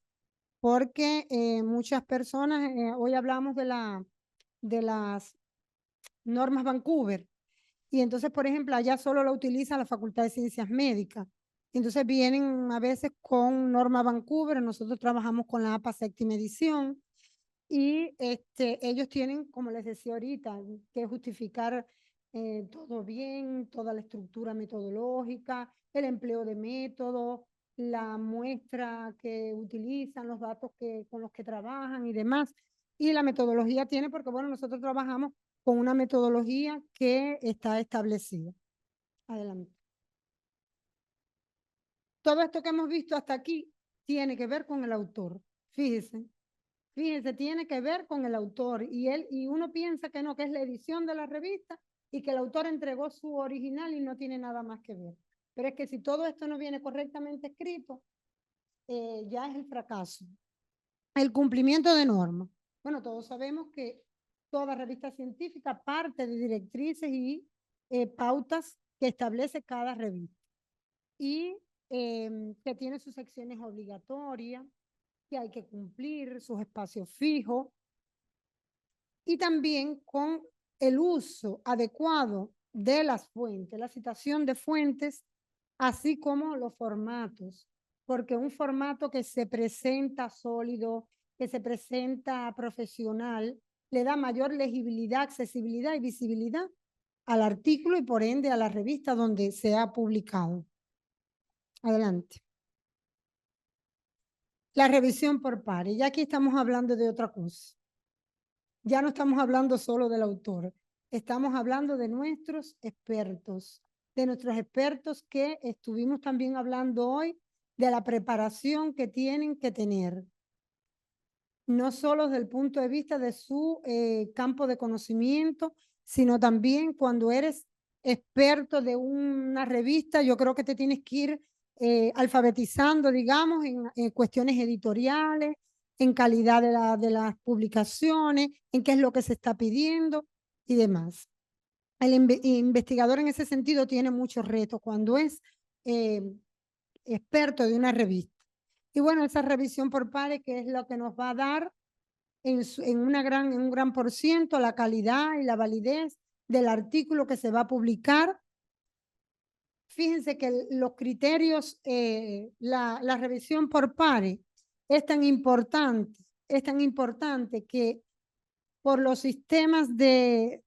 porque muchas personas, hoy hablamos de las normas Vancouver, y entonces, por ejemplo, allá solo lo utiliza la Facultad de Ciencias Médicas. Entonces vienen a veces con norma Vancouver, nosotros trabajamos con la APA séptima edición, y ellos tienen, como les decía ahorita, que justificar todo bien, toda la estructura metodológica, el empleo de métodos, la muestra que utilizan, los datos con los que trabajan y demás. Y la metodología tiene, porque bueno, nosotros trabajamos con una metodología que está establecida. Adelante. Todo esto que hemos visto hasta aquí tiene que ver con el autor. Fíjense. Fíjense, tiene que ver con el autor y uno piensa que no, que es la edición de la revista y que el autor entregó su original y no tiene nada más que ver. Pero es que si todo esto no viene correctamente escrito, ya es el fracaso. El cumplimiento de normas. Bueno, todos sabemos que toda revista científica parte de directrices y pautas que establece cada revista. Y que tiene sus secciones obligatorias, que hay que cumplir, sus espacios fijos, y también con el uso adecuado de las fuentes, la citación de fuentes, así como los formatos, porque un formato que se presenta sólido, que se presenta profesional, le da mayor legibilidad, accesibilidad y visibilidad al artículo y por ende a la revista donde se ha publicado. Adelante. La revisión por pares. Ya aquí estamos hablando de otra cosa. Ya no estamos hablando solo del autor. Estamos hablando de nuestros expertos que estuvimos también hablando hoy de la preparación que tienen que tener. No solo desde el punto de vista de su campo de conocimiento, sino también cuando eres experto de una revista, yo creo que te tienes que ir alfabetizando, digamos, en cuestiones editoriales, en calidad de las publicaciones, en qué es lo que se está pidiendo y demás. El investigador en ese sentido tiene muchos retos cuando es experto de una revista. Y bueno, esa revisión por pares, que es lo que nos va a dar en un gran por ciento la calidad y la validez del artículo que se va a publicar. Fíjense que los criterios, la revisión por pares es tan importante que por los sistemas de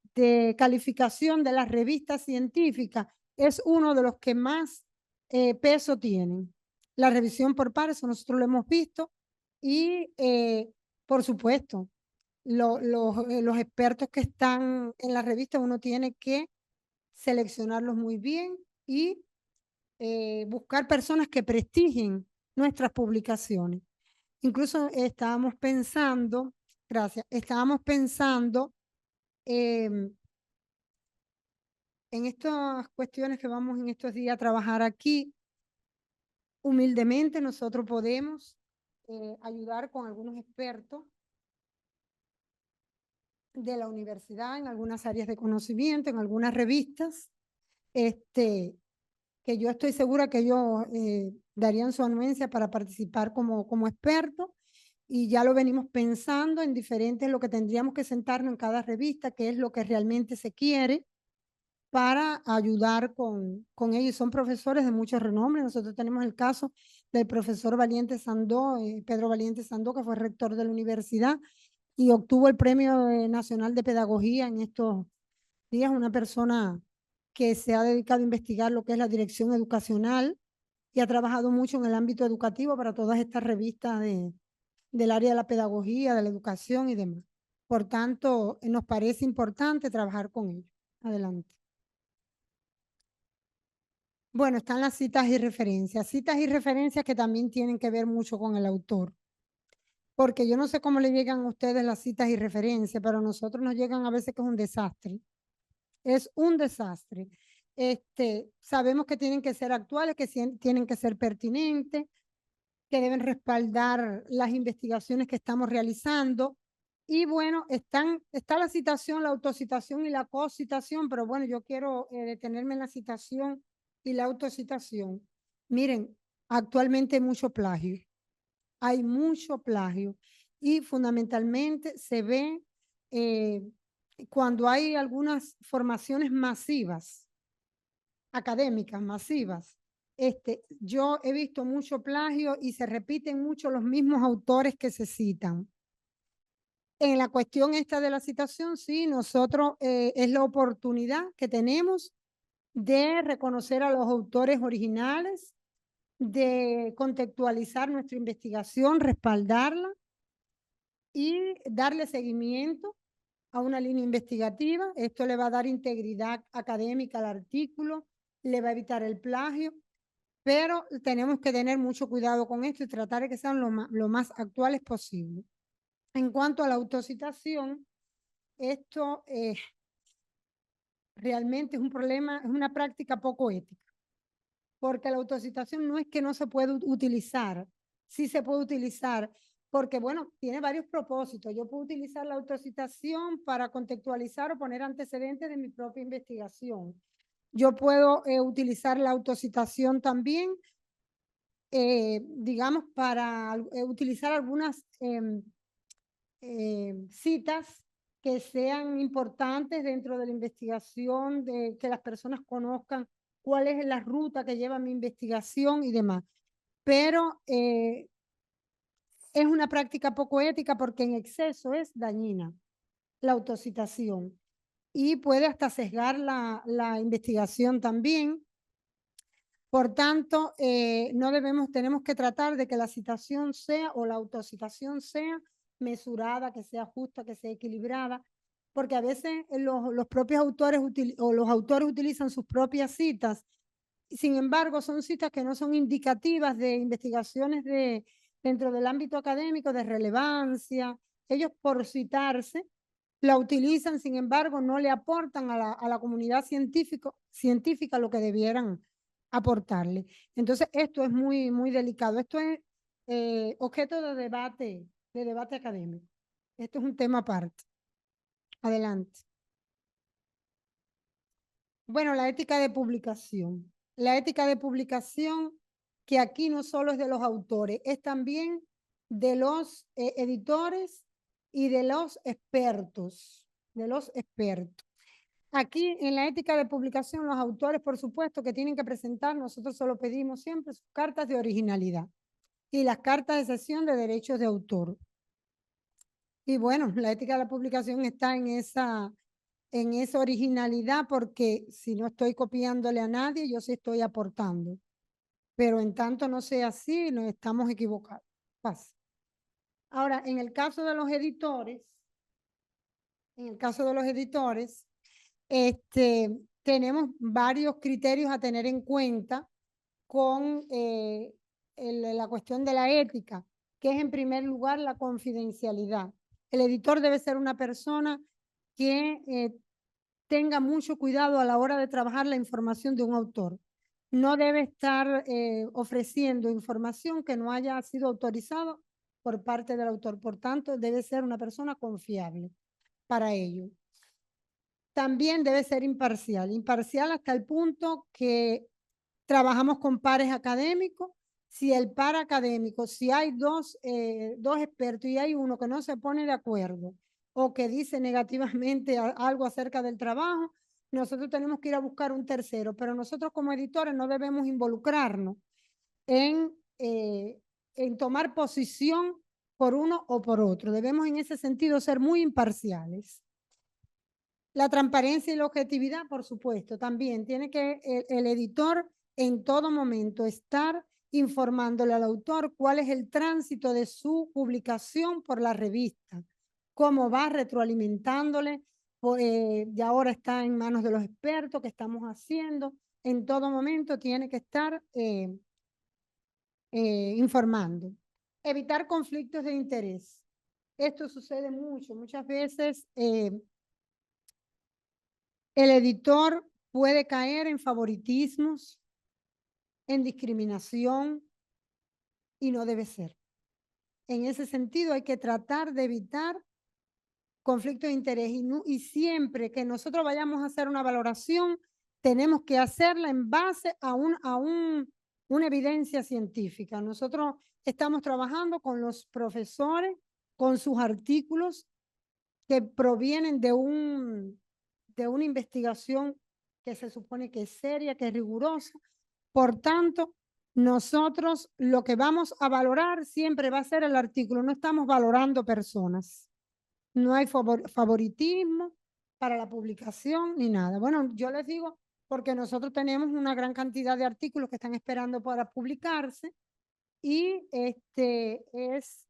calificación de las revistas científicas es uno de los que más peso tienen. La revisión por pares, nosotros lo hemos visto y por supuesto, los expertos que están en la revista uno tiene que seleccionarlos muy bien y buscar personas que prestigien nuestras publicaciones. Incluso estábamos pensando en estas cuestiones que vamos en estos días a trabajar aquí. Humildemente nosotros podemos ayudar con algunos expertos de la universidad en algunas áreas de conocimiento, en algunas revistas, que yo estoy segura que ellos darían su anuencia para participar como expertos, y ya lo venimos pensando en diferentes, lo que tendríamos que sentarnos en cada revista, qué es lo que realmente se quiere para ayudar con ellos. Son profesores de mucho renombre. Nosotros tenemos el caso del profesor Valiente Sandó, Pedro Valiente Sandó, que fue rector de la universidad y obtuvo el Premio Nacional de Pedagogía en estos días, una persona que se ha dedicado a investigar lo que es la dirección educacional y ha trabajado mucho en el ámbito educativo para todas estas revistas del área de la pedagogía, de la educación y demás. Por tanto, nos parece importante trabajar con ellos. Adelante. Bueno, están las citas y referencias que también tienen que ver mucho con el autor. Porque yo no sé cómo le llegan a ustedes las citas y referencias, pero a nosotros nos llegan a veces que es un desastre. Es un desastre. Sabemos que tienen que ser actuales, que tienen que ser pertinentes, que deben respaldar las investigaciones que estamos realizando. Y bueno, está la citación, la autocitación y la cocitación, pero bueno, yo quiero detenerme en la citación y la autocitación. Miren, actualmente hay mucho plagio. Hay mucho plagio y fundamentalmente se ve cuando hay algunas formaciones masivas, académicas masivas. Yo he visto mucho plagio y se repiten mucho los mismos autores que se citan. En la cuestión esta de la citación, sí, nosotros es la oportunidad que tenemos de reconocer a los autores originales, de contextualizar nuestra investigación, respaldarla y darle seguimiento a una línea investigativa. Esto le va a dar integridad académica al artículo, le va a evitar el plagio, pero tenemos que tener mucho cuidado con esto y tratar de que sean lo más actuales posible. En cuanto a la autocitación, esto realmente es un problema, es una práctica poco ética, porque la autocitación no es que no se puede utilizar, sí se puede utilizar, porque bueno, tiene varios propósitos. Yo puedo utilizar la autocitación para contextualizar o poner antecedentes de mi propia investigación. Yo puedo utilizar la autocitación también digamos, para utilizar algunas citas que sean importantes dentro de la investigación, de que las personas conozcan cuál es la ruta que lleva mi investigación y demás. Pero es una práctica poco ética porque en exceso es dañina la autocitación y puede hasta sesgar la investigación también. Por tanto, tenemos que tratar de que la citación sea o la autocitación sea mesurada, que sea justa, que sea equilibrada, porque a veces los propios autores los autores utilizan sus propias citas, sin embargo, son citas que no son indicativas de investigaciones dentro del ámbito académico de relevancia. Ellos por citarse la utilizan, sin embargo, no le aportan a la comunidad científica lo que debieran aportarle. Entonces, esto es muy, muy delicado. Esto es objeto de debate académico. Esto es un tema aparte. Adelante. Bueno, la ética de publicación. La ética de publicación, que aquí no solo es de los autores, es también de los editores y de los expertos, Aquí en la ética de publicación, los autores, por supuesto, que tienen que presentar, nosotros solo pedimos siempre sus cartas de originalidad y las cartas de cesión de derechos de autor. Y bueno, la ética de la publicación está en esa originalidad, porque si no estoy copiándole a nadie, yo sí estoy aportando. Pero en tanto no sea así, nos estamos equivocados. Pasa. Ahora, en el caso de los editores, tenemos varios criterios a tener en cuenta con la cuestión de la ética, que es en primer lugar la confidencialidad. El editor debe ser una persona que tenga mucho cuidado a la hora de trabajar la información de un autor. No debe estar ofreciendo información que no haya sido autorizada por parte del autor. Por tanto, debe ser una persona confiable para ello. También debe ser imparcial hasta el punto que trabajamos con pares académicos. Si el par académico, si hay dos expertos y hay uno que no se pone de acuerdo o que dice negativamente algo acerca del trabajo, nosotros tenemos que ir a buscar un tercero, pero nosotros como editores no debemos involucrarnos en tomar posición por uno o por otro. Debemos en ese sentido ser muy imparciales. La transparencia y la objetividad, por supuesto, también tiene que el editor en todo momento estar informándole al autor cuál es el tránsito de su publicación por la revista, cómo va retroalimentándole, y ahora está en manos de los expertos, qué estamos haciendo. En todo momento tiene que estar informando. Evitar conflictos de interés. Esto sucede muchas veces. El editor puede caer en favoritismos, en discriminación, y no debe ser. En ese sentido hay que tratar de evitar conflictos de interés y siempre que nosotros vayamos a hacer una valoración, tenemos que hacerla en base a una evidencia científica. Nosotros estamos trabajando con los profesores, con sus artículos que provienen de una investigación que se supone que es seria, que es rigurosa. Por tanto, nosotros lo que vamos a valorar siempre va a ser el artículo. No estamos valorando personas. No hay favoritismo para la publicación ni nada. Bueno, yo les digo porque nosotros tenemos una gran cantidad de artículos que están esperando para publicarse y es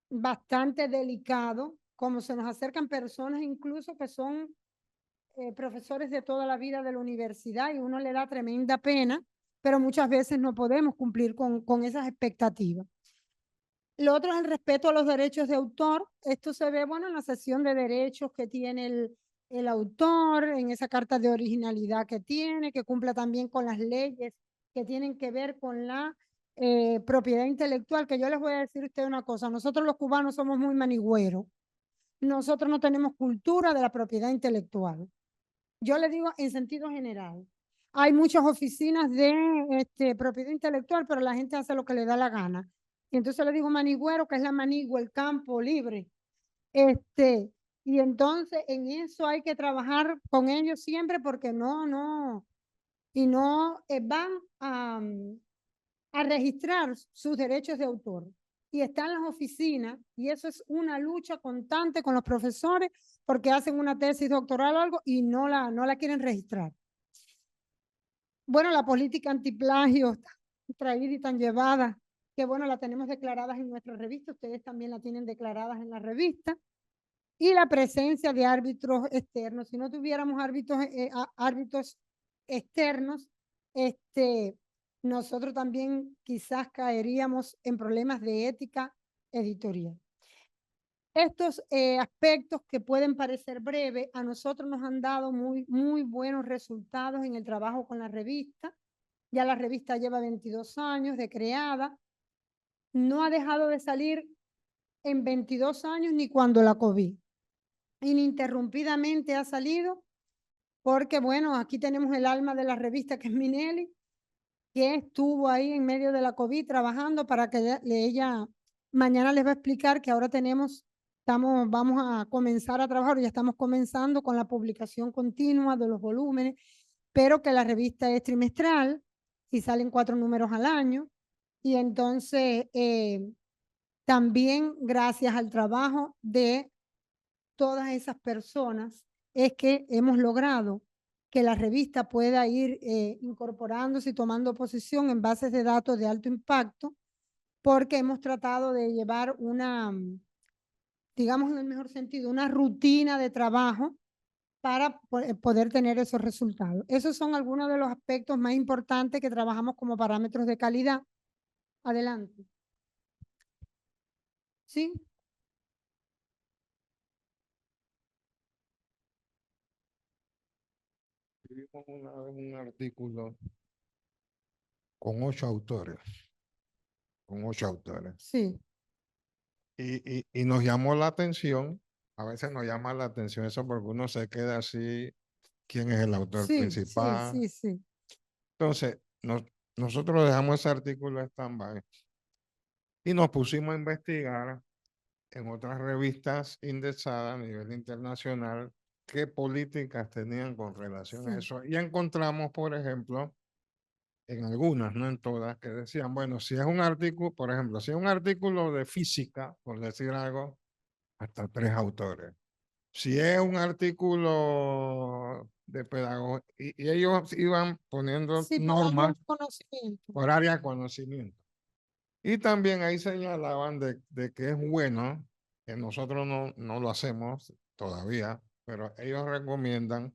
bastante delicado como se nos acercan personas incluso que son profesores de toda la vida de la universidad y uno le da tremenda pena, pero muchas veces no podemos cumplir con esas expectativas. Lo otro es el respeto a los derechos de autor. Esto se ve, bueno, en la sesión de derechos que tiene el autor, en esa carta de originalidad que tiene, que cumpla también con las leyes que tienen que ver con la propiedad intelectual, que yo les voy a decir a ustedes una cosa, nosotros los cubanos somos muy manigüeros, nosotros no tenemos cultura de la propiedad intelectual. Yo le digo en sentido general. hay muchas oficinas de propiedad intelectual, pero la gente hace lo que le da la gana. Y entonces le digo manigüero, que es la manigua, el campo libre. Y entonces en eso hay que trabajar con ellos siempre porque no van a registrar sus derechos de autor. Y están las oficinas, y eso es una lucha constante con los profesores porque hacen una tesis doctoral o algo y no la quieren registrar. Bueno, la política antiplagio tan traída y tan llevada, que bueno, la tenemos declaradas en nuestra revista, ustedes también la tienen declaradas en la revista. Y la presencia de árbitros externos. Si no tuviéramos árbitros externos, nosotros también quizás caeríamos en problemas de ética editorial. Estos aspectos que pueden parecer breves, a nosotros nos han dado muy buenos resultados en el trabajo con la revista. Ya la revista lleva 22 años de creada. No ha dejado de salir en 22 años ni cuando la COVID. Ininterrumpidamente ha salido porque, bueno, aquí tenemos el alma de la revista, que es Minelli, que estuvo ahí en medio de la COVID trabajando para que ella mañana les va a explicar que ahora vamos a comenzar a trabajar, ya estamos comenzando con la publicación continua de los volúmenes, pero que la revista es trimestral y salen 4 números al año. Y entonces, también gracias al trabajo de todas esas personas es que hemos logrado que la revista pueda ir incorporándose y tomando posición en bases de datos de alto impacto, porque hemos tratado de llevar digamos en el mejor sentido, una rutina de trabajo para poder tener esos resultados. Esos son algunos de los aspectos más importantes que trabajamos como parámetros de calidad. Adelante. ¿Sí? Escribimos una vez un artículo con 8 autores. Sí. Y nos llamó la atención, a veces nos llama la atención eso porque uno se queda así, ¿quién es el autor principal? Sí. Entonces, nosotros dejamos ese artículo en stand-by y nos pusimos a investigar en otras revistas indexadas a nivel internacional qué políticas tenían con relación a eso. Y encontramos, por ejemplo, en algunas, no en todas, que decían, bueno, si es un artículo, por ejemplo, si es un artículo de física, por decir algo, hasta 3 autores. Si es un artículo de pedagogía, y ellos iban poniendo normas por área de conocimiento. Y también ahí señalaban de que es bueno, que nosotros no lo hacemos todavía, pero ellos recomiendan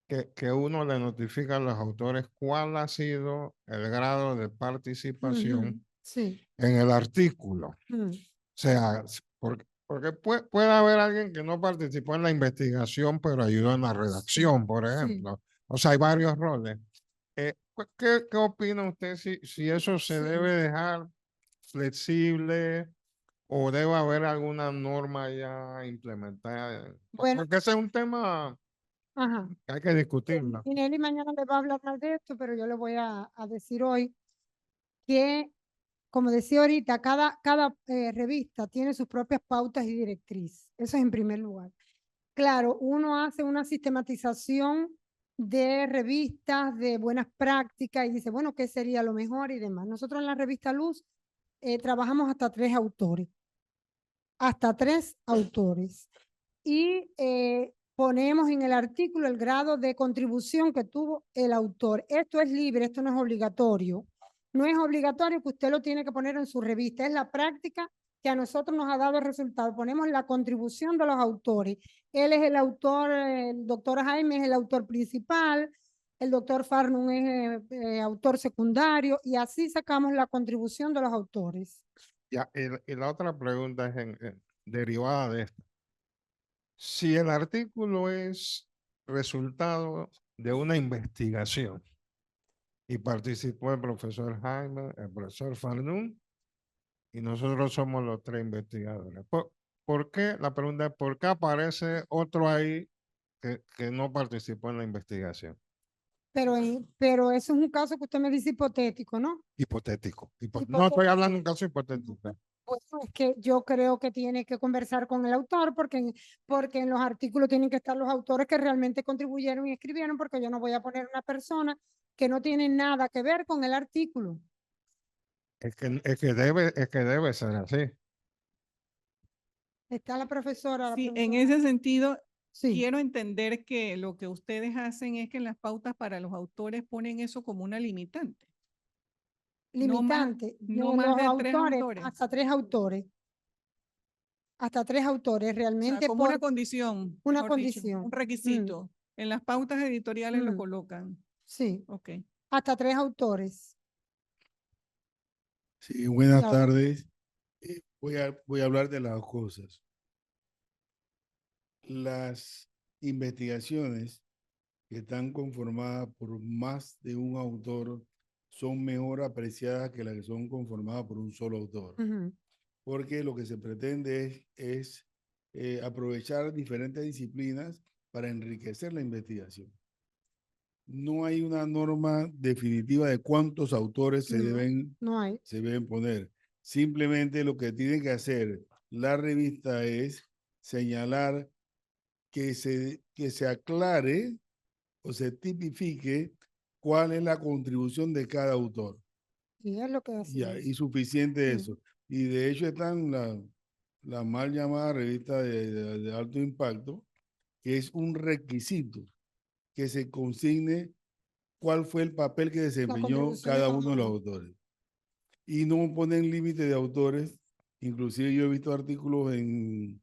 que uno le notifica a los autores cuál ha sido el grado de participación en el artículo. O sea, porque puede haber alguien que no participó en la investigación, pero ayudó en la redacción, por ejemplo. O sea, hay varios roles. ¿Qué opina usted si eso se debe dejar flexible o debe haber alguna norma ya implementada? Bueno, porque ese es un tema que hay que discutirlo. Y Nelly mañana le va a hablar más de esto, pero yo le voy a decir hoy que, como decía ahorita, cada revista tiene sus propias pautas y directrices. Eso es en primer lugar. Claro, uno hace una sistematización de revistas, de buenas prácticas y dice, bueno, ¿qué sería lo mejor y demás? Nosotros en la revista Luz trabajamos hasta 3 autores. Hasta 3 autores. Y ponemos en el artículo el grado de contribución que tuvo el autor. Esto es libre, esto no es obligatorio. No es obligatorio que usted lo tiene que poner en su revista. Es la práctica que a nosotros nos ha dado resultado. Ponemos la contribución de los autores. Él es el autor, el doctor Jaime es el autor principal, el doctor Farnum es autor secundario y así sacamos la contribución de los autores. Ya, y la otra pregunta es derivada de esto. Si el artículo es resultado de una investigación y participó el profesor Jaime, el profesor Farnum, y nosotros somos los 3 investigadores. ¿Por qué? La pregunta es, ¿por qué aparece otro ahí que no participó en la investigación? pero eso es un caso que usted me dice hipotético, ¿no? Hipotético. No Hipotético. estoy hablando de un caso hipotético. Pues es que yo creo que tiene que conversar con el autor porque en los artículos tienen que estar los autores que realmente contribuyeron y escribieron, porque yo no voy a poner una persona que no tiene nada que ver con el artículo. Es que debe ser así. Está la profesora. la Sí, en profesora. ese sentido, Sí, quiero entender que lo que ustedes hacen es que en las pautas para los autores ponen eso como una limitante. limitante. no de más los de tres autores, autores. hasta tres autores. Hasta tres autores O sea, realmente como una por condición, una mejor dicho, condición. un requisito. En las pautas editoriales lo Mm. colocan. Sí, Ok. hasta tres autores. Sí, buenas Claro. tardes. Voy a hablar de las dos cosas. Las investigaciones que están conformadas por más de un autor son mejor apreciadas que las que son conformadas por un solo autor, Ujú. porque lo que se pretende es aprovechar diferentes disciplinas para enriquecer la investigación. No hay una norma definitiva de cuántos autores No, no hay. se deben poner. Simplemente lo que tiene que hacer la revista es señalar que se aclare o se tipifique cuál es la contribución de cada autor. Sí, es lo que Ya, hacemos. y suficiente Mm. eso. Y de hecho están la mal llamada revista de alto impacto, que es un requisito que se consigne cuál fue el papel que La desempeñó contribución de cada cada uno de los uno. autores. Y no ponen límite de autores. Inclusive yo he visto artículos en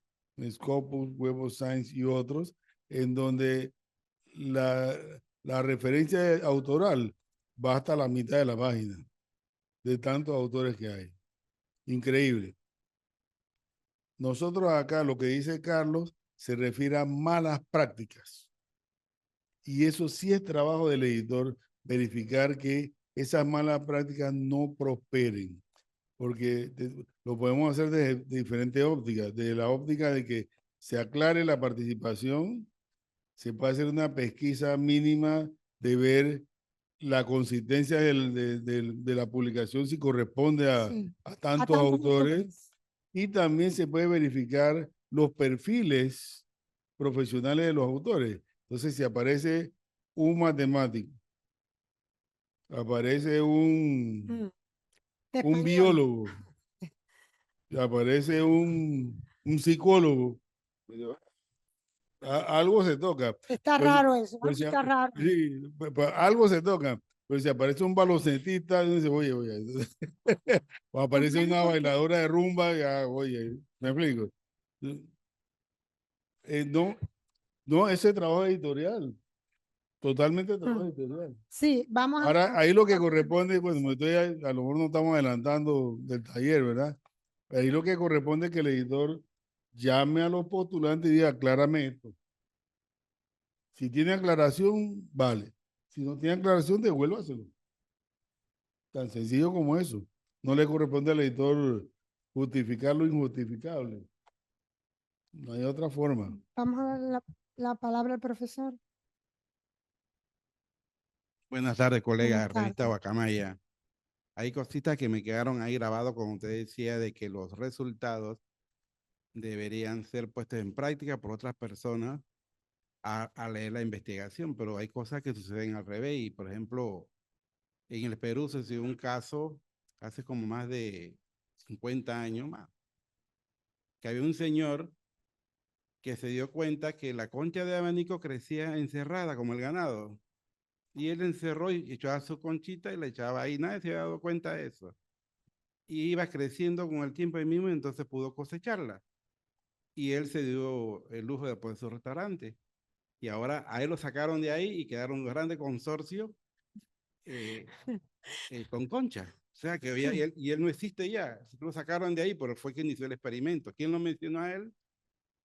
Scopus, Web of Science y otros, en donde la referencia autoral va hasta la mitad de la página, de tantos autores que hay. Increíble. Nosotros acá, lo que dice Carlos, se refiere a malas prácticas. Y eso sí es trabajo del editor, verificar que esas malas prácticas no prosperen, porque lo podemos hacer de diferentes ópticas, de la óptica de que se aclare la participación, se puede hacer una pesquisa mínima de ver la consistencia de la publicación si corresponde Sí, a a tantos tantos autores, y también se puede verificar los perfiles profesionales de los autores. Entonces, si aparece un matemático, aparece Mm. un Español. biólogo, aparece un psicólogo, algo se toca. Está Pues, raro eso, ¿no? pues, Está raro. sí, pues, algo se toca. Pero si aparece un baloncetista, dice, oye, o aparece También una porque- bailadora de rumba, ya, oye, ¿me explico? No, no, ese trabajo editorial, totalmente trabajo Mm. editorial. Sí, vamos Ahora, ahí lo que corresponde, bueno, a lo mejor no estamos adelantando del taller, ¿verdad? Ahí lo que corresponde es que el editor llame a los postulantes y diga, aclárame esto. Si tiene aclaración, vale. Si no tiene aclaración, devuélvaselo. Tan sencillo como eso. No le corresponde al editor justificar lo injustificable. No hay otra forma. Vamos a dar la palabra al profesor. Buenas tardes, colega, Buenas revista tardes. Guacamaya. Hay cositas que me quedaron ahí grabados, como usted decía, de que los resultados deberían ser puestos en práctica por otras personas a leer la investigación, pero hay cosas que suceden al revés. Y, por ejemplo, en el Perú se dio un caso hace como más de 50 años más, que había un señor que se dio cuenta que la concha de abanico crecía encerrada como el ganado. Y él encerró y echó a su conchita y la echaba ahí. Nadie se había dado cuenta de eso. Y iba creciendo con el tiempo ahí mismo y entonces pudo cosecharla. Y él se dio el lujo de poner su restaurante. Y ahora a él lo sacaron de ahí y quedaron un grande consorcio eh, con concha. O sea que y él no existe ya. Lo sacaron de ahí, pero fue quien inició el experimento. ¿Quién lo mencionó a él?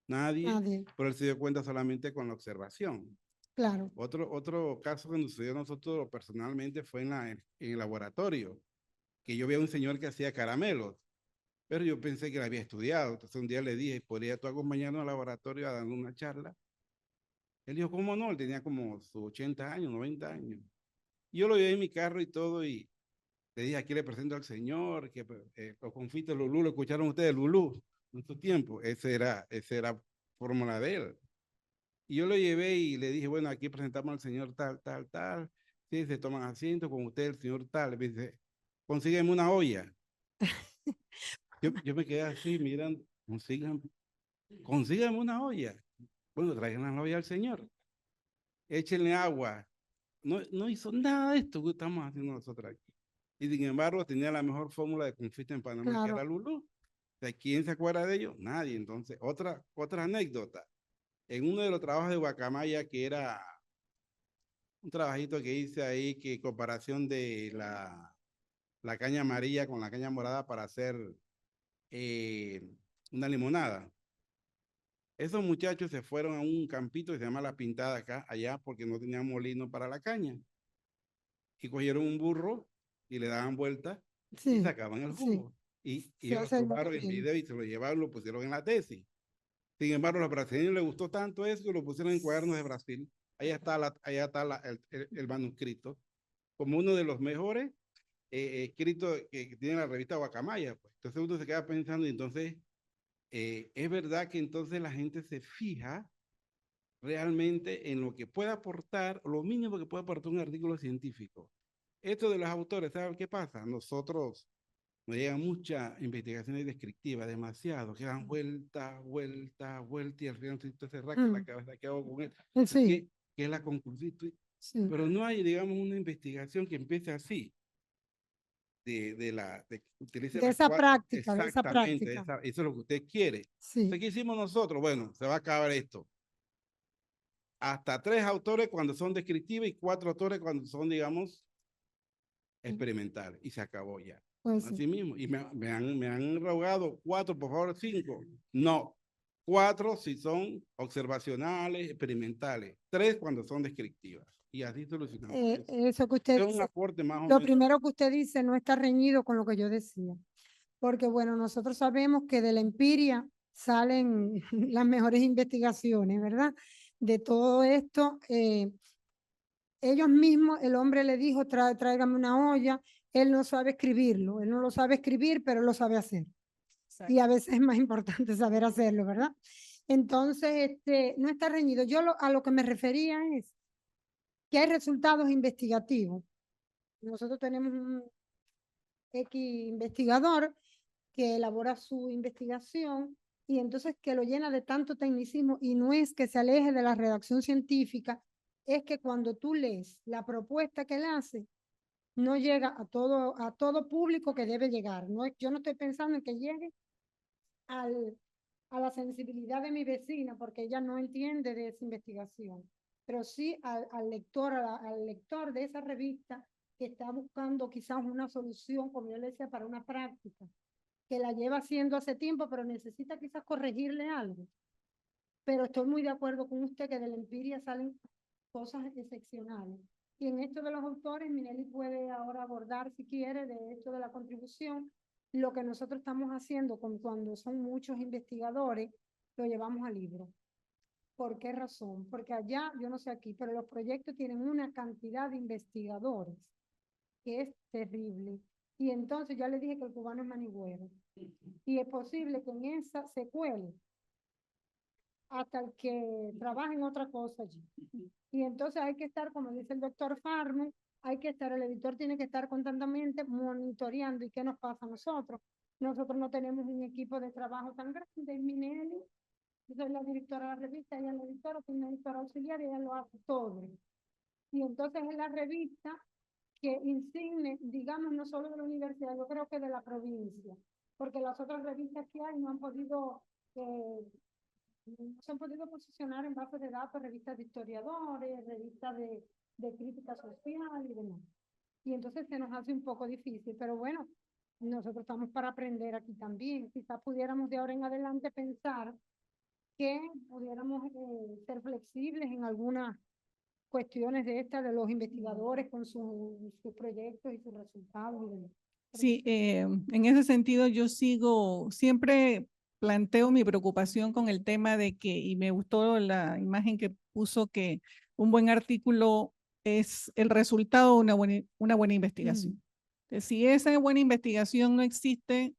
Nadie. Nadie, Pero él se dio cuenta solamente con la observación. claro. Otro caso que nos sucedió a nosotros personalmente fue en el laboratorio, que yo vi a un señor que hacía caramelos, pero yo pensé que él había estudiado. Entonces un día le dije, ¿podría tú acompañarnos al laboratorio a dar una charla? Él dijo, ¿cómo no? Él tenía como sus 80 años, 90 años. Yo lo llevé en mi carro y todo, y le dije, aquí le presento al señor, que los confites Lulú, lo escucharon ustedes, Lulú, en su tiempo, esa era fórmula de él. Y yo lo llevé y le dije, bueno, aquí presentamos al señor tal, tal, tal, sí, se toman asiento con usted, el señor tal, me dice, consígueme una olla. Yo me quedé así mirando, consíganme una olla. Bueno, traigan la olla al señor, échenle agua. No hizo nada de esto que estamos haciendo nosotros aquí. Y sin embargo, tenía la mejor fórmula de confite en Panamá, que Claro. era Lulú. ¿De quién se acuerda de ello? Nadie. Entonces, otra anécdota. En uno de los trabajos de Guacamaya, que era un trabajito que hice ahí, que comparación de la caña amarilla con la caña morada para hacer una limonada. Esos muchachos se fueron a un campito que se llama La Pintada acá, allá, porque no tenían molino para la caña. Y cogieron un burro y le daban vuelta y Sí, sacaban el sí. jugo. Y Sí, ellos ese lo tomaron el entiendo. video y se lo llevaron, lo pusieron en la tesis. Sin embargo, a los brasileños les gustó tanto eso que lo pusieron en cuadernos de Brasil. Ahí está, el manuscrito, como uno de los mejores escritos que tiene la revista Guacamaya. Pues. Entonces uno se queda pensando, y entonces es verdad que entonces la gente se fija realmente en lo que puede aportar, lo mínimo que puede aportar un artículo científico. Esto de los autores, ¿saben qué pasa? Nosotros nos llegan muchas investigaciones descriptivas, demasiado, que dan vuelta, vuelta, vuelta, y al final tú te rascas la cabeza, ¿qué hago con él? Sí, ¿Qué es la conclusión? sí. Pero no hay, digamos, una investigación que empiece así, que utilice De las esa cuatro- práctica, de esa exactamente, práctica. eso es lo que usted quiere. Sí. Entonces, ¿qué hicimos nosotros? Bueno, se va a acabar esto. Hasta 3 autores cuando son descriptivos y 4 autores cuando son, digamos, experimentales. Y se acabó ya. Pues sí. Así mismo. Y me han rogado 4, por favor, 5. No. 4 si son observacionales, experimentales. 3 cuando son descriptivas. Y así solucionamos eso. Eso que usted Es un dice, aporte más o lo menos. primero que usted dice no está reñido con lo que yo decía. Porque bueno, nosotros sabemos que de la empiria salen las mejores investigaciones, ¿verdad? De todo esto, ellos mismos, el hombre le dijo, tráigame una olla, él no sabe escribirlo, él no lo sabe escribir, pero él lo sabe hacer. Y a veces es más importante saber hacerlo, ¿verdad? Entonces, no está reñido. Yo a lo que me refería es que hay resultados investigativos. Nosotros tenemos un X investigador que elabora su investigación y entonces que lo llena de tanto tecnicismo y no es que se aleje de la redacción científica, es que cuando tú lees la propuesta que él hace, no llega a todo público que debe llegar. No, yo no estoy pensando en que llegue a la sensibilidad de mi vecina, porque ella no entiende de esa investigación, pero sí al lector de esa revista que está buscando quizás una solución, como yo le decía, para una práctica, que la lleva haciendo hace tiempo, pero necesita quizás corregirle algo. Pero estoy muy de acuerdo con usted que de la empiria salen cosas excepcionales. Y en esto de los autores, Minelli puede ahora abordar, si quiere, de esto de la contribución, lo que nosotros estamos haciendo cuando son muchos investigadores, lo llevamos al libro. ¿Por qué razón? Porque allá, yo no sé aquí, pero los proyectos tienen una cantidad de investigadores que es terrible. Y entonces ya le dije que el cubano es manigüero. Y es posible que en esa se cuele hasta el que trabaje en otra cosa allí. Y entonces hay que estar, como dice el doctor Farmer, el editor tiene que estar constantemente monitoreando. ¿Y qué nos pasa a nosotros? Nosotros no tenemos un equipo de trabajo tan grande. Minelli, yo soy la directora de la revista, ella es la editora, soy una editora auxiliar y ella lo hace todo. Y entonces es la revista que insigne, digamos, no solo de la universidad, yo creo que de la provincia, porque las otras revistas que hay no han podido, no se han podido posicionar en base de datos, revistas de historiadores, revistas de crítica social y demás. Y entonces se nos hace un poco difícil, pero bueno, nosotros estamos para aprender aquí también. Quizás pudiéramos de ahora en adelante pensar que pudiéramos ser flexibles en algunas cuestiones de estas de los investigadores con sus proyectos y sus resultados y demás. Sí, en ese sentido yo siempre planteo mi preocupación con el tema de que, y me gustó la imagen que puso, que un buen artículo es el resultado de una buena investigación. Si esa buena investigación no existe,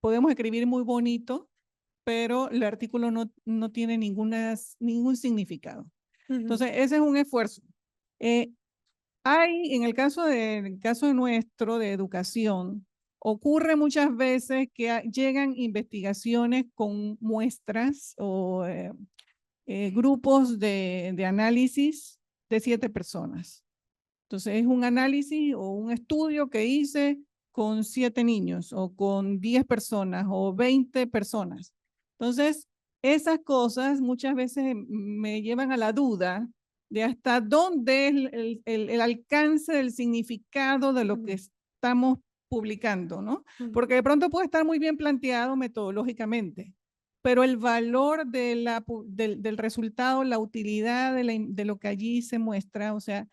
podemos escribir muy bonito, pero el artículo no tiene ningún significado. Entonces, ese es un esfuerzo. En el caso nuestro de educación, ocurre muchas veces que llegan investigaciones con muestras o grupos de análisis de 7 personas. Entonces, es un análisis o un estudio que hice con 7 niños o con 10 personas o 20 personas. Entonces, esas cosas muchas veces me llevan a la duda de hasta dónde es el alcance del significado de lo que estamos publicando, ¿no? Porque de pronto puede estar muy bien planteado metodológicamente, pero el valor del resultado, la utilidad de lo que allí se muestra, o sea,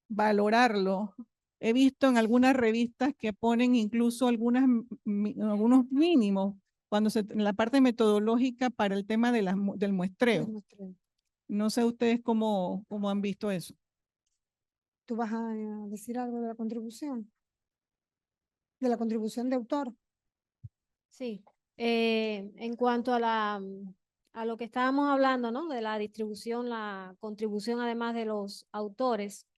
valorarlo. He visto en algunas revistas que ponen incluso algunos mínimos en la parte metodológica para el tema del muestreo. No sé ustedes cómo han visto eso. ¿Tú vas a decir algo de la contribución? De la contribución de autor. Sí, en cuanto a lo que estábamos hablando, ¿no? De la distribución, la contribución además de los autores.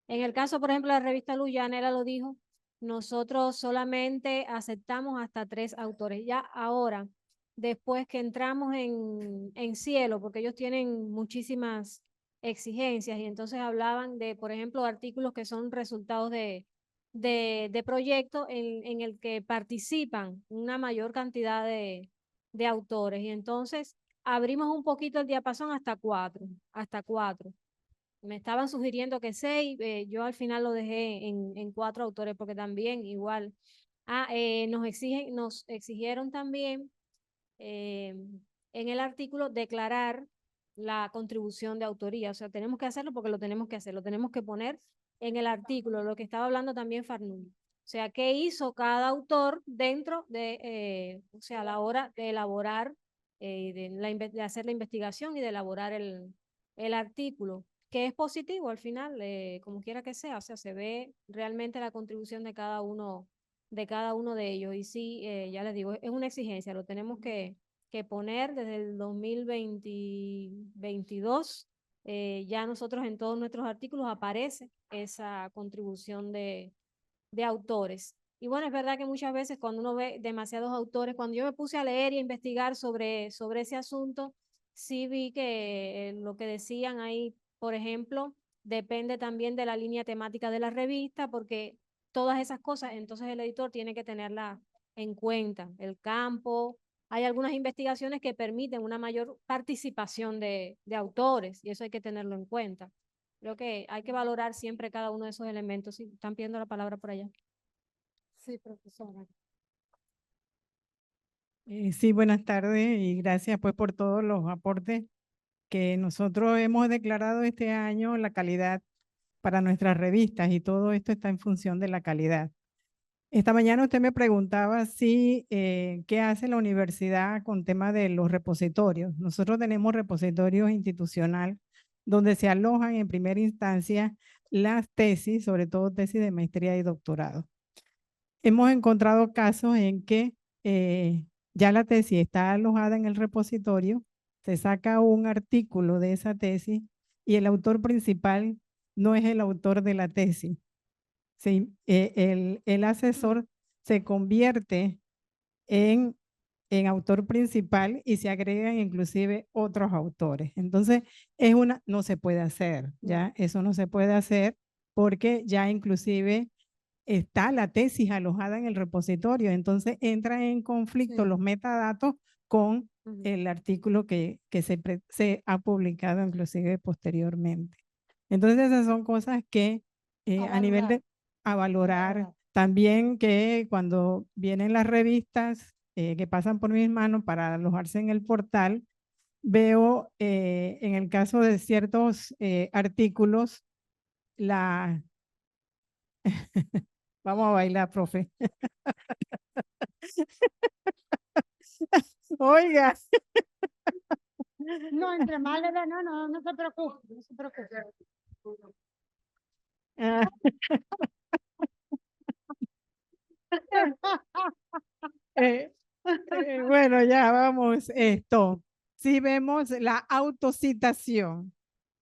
En el caso, por ejemplo, de la revista Luz, ya Anela lo dijo, nosotros solamente aceptamos hasta 3 autores. Ya ahora, después que entramos en Cielo, porque ellos tienen muchísimas exigencias y entonces hablaban de, por ejemplo, artículos que son resultados de proyectos en el que participan una mayor cantidad de autores. Y entonces abrimos un poquito el diapasón hasta 4. Me estaban sugiriendo que 6, yo al final lo dejé en 4 autores porque también igual nos exigieron también en el artículo declarar la contribución de autoría. O sea, tenemos que hacerlo porque lo tenemos que hacer, lo tenemos que poner en el artículo, lo que estaba hablando también Farnum. O sea, ¿qué hizo cada autor dentro de, o sea, a la hora de elaborar, de hacer la investigación y de elaborar el artículo? Que es positivo al final, como quiera que sea, o sea, se ve realmente la contribución de cada uno de ellos. Y sí, ya les digo, es una exigencia, lo tenemos que poner desde el 2022. Ya nosotros en todos nuestros artículos aparece esa contribución de autores. Y bueno, es verdad que muchas veces cuando uno ve demasiados autores, cuando yo me puse a leer y a investigar sobre ese asunto, sí vi que lo que decían ahí, por ejemplo, depende también de la línea temática de la revista, porque todas esas cosas, entonces el editor tiene que tenerla en cuenta. El campo, hay algunas investigaciones que permiten una mayor participación de autores y eso hay que tenerlo en cuenta. Creo que hay que valorar siempre cada uno de esos elementos. Sí, están pidiendo la palabra por allá. Sí, profesora. Sí, buenas tardes y gracias pues por todos los aportes que nosotros hemos declarado este año, la calidad para nuestras revistas y todo esto está en función de la calidad. Esta mañana usted me preguntaba si qué hace la universidad con tema de los repositorios. Nosotros tenemos repositorios institucional donde se alojan en primera instancia las tesis, sobre todo tesis de maestría y doctorado. Hemos encontrado casos en que ya la tesis está alojada en el repositorio, se saca un artículo de esa tesis y el autor principal no es el autor de la tesis. Sí, el asesor se convierte en autor principal y se agregan inclusive otros autores. Entonces, no se puede hacer, ¿ya? Eso no se puede hacer porque ya inclusive está la tesis alojada en el repositorio, entonces entran en conflicto los metadatos con el artículo que se ha publicado inclusive posteriormente. Entonces esas son cosas que a nivel de valorar. También que cuando vienen las revistas que pasan por mis manos para alojarse en el portal, veo en el caso de ciertos artículos Vamos a bailar, profe. Oiga. No, entre más le da, no se preocupe, no se preocupe. Ah, eh, bueno, ya vamos, esto. Sí vemos la autocitación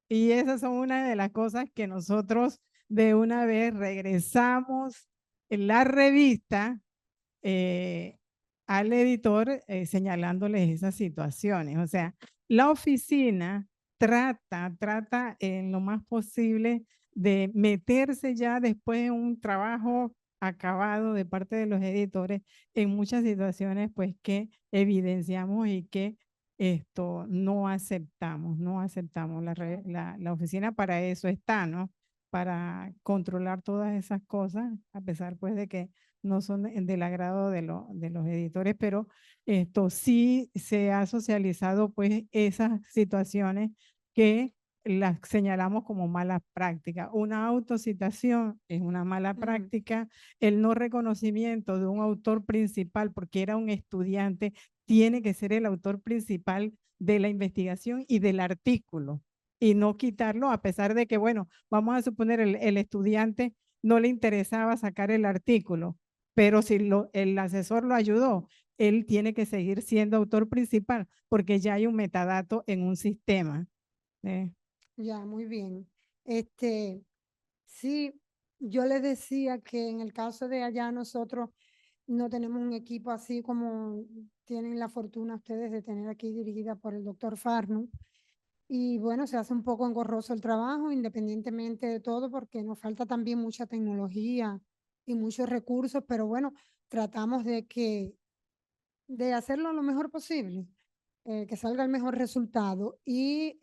y esas son una de las cosas que nosotros de una vez regresamos en la revista eh, al editor señalándoles esas situaciones. O sea, la oficina trata en lo más posible de meterse ya después de un trabajo acabado de parte de los editores en muchas situaciones pues que evidenciamos y que esto no aceptamos, no aceptamos. La oficina para eso está, ¿no? Para controlar todas esas cosas, a pesar pues de que no son del agrado de los editores, pero esto sí se ha socializado pues esas situaciones que las señalamos como malas prácticas. Una autocitación es una mala práctica, el no reconocimiento de un autor principal porque era un estudiante, tiene que ser el autor principal de la investigación y del artículo y no quitarlo a pesar de que, bueno, vamos a suponer el estudiante no le interesaba sacar el artículo, pero si el asesor lo ayudó, él tiene que seguir siendo autor principal porque ya hay un metadato en un sistema. Ya, muy bien. Sí, yo les decía que en el caso de allá nosotros no tenemos un equipo así como tienen la fortuna ustedes de tener aquí dirigida por el doctor Farno. Y bueno, se hace un poco engorroso el trabajo, independientemente de todo, porque nos falta también mucha tecnología y muchos recursos, pero bueno, tratamos de hacerlo lo mejor posible, que salga el mejor resultado. Y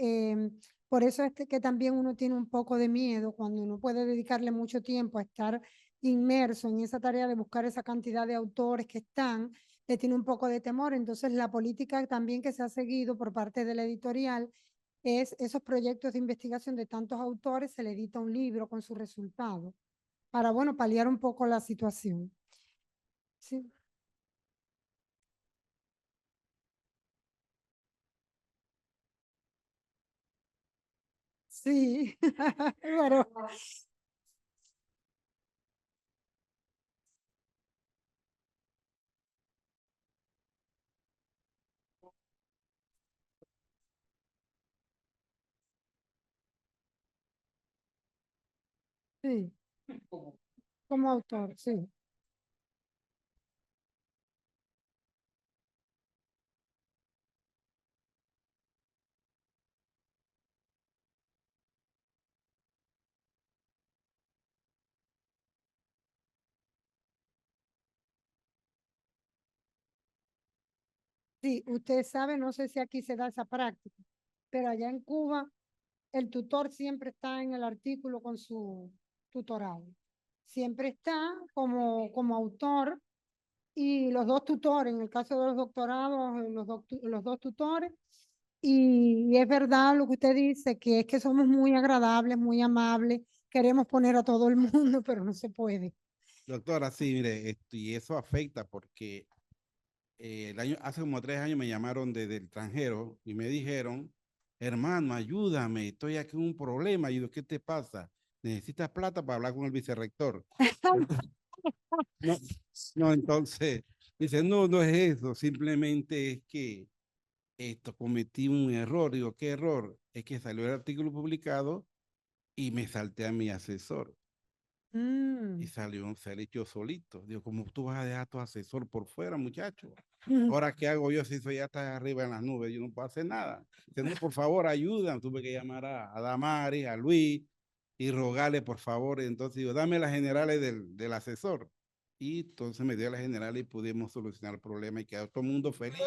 por eso es que también uno tiene un poco de miedo cuando uno puede dedicarle mucho tiempo a estar inmerso en esa tarea de buscar esa cantidad de autores que están, le tiene un poco de temor. Entonces, la política también que se ha seguido por parte de la editorial es esos proyectos de investigación de tantos autores, se le edita un libro con su resultado para, bueno, paliar un poco la situación. Sí. Sí, pero sí, como autor, sí. Sí, usted sabe, no sé si aquí se da esa práctica, pero allá en Cuba el tutor siempre está en el artículo con su tutorado. Siempre está como autor y los dos tutores, en el caso de los doctorados, los dos tutores. Y es verdad lo que usted dice, que es que somos muy agradables, muy amables, queremos poner a todo el mundo, pero no se puede. Doctora, sí, mire, y eso afecta porque hace como 3 años me llamaron desde el extranjero y me dijeron, hermano, ayúdame, estoy aquí en un problema. Y yo, ¿qué te pasa? ¿Necesitas plata para hablar con el vicerrector? No, no, entonces, dice, no, no es eso, simplemente es que cometí un error. Digo, ¿qué error? Es que salió el artículo publicado y me salté a mi asesor. Y salió un ser yo solito. Digo, ¿cómo tú vas a dejar a tu asesor por fuera, muchacho? Ahora, ¿qué hago yo si soy ya está arriba en las nubes? Yo no puedo hacer nada. Entonces, por favor, ayuda. Tuve que llamar a Damaris, a Luis y rogarle, por favor. Entonces, digo, dame las generales del asesor. Y entonces me dio las generales y pudimos solucionar el problema y quedó todo el mundo feliz.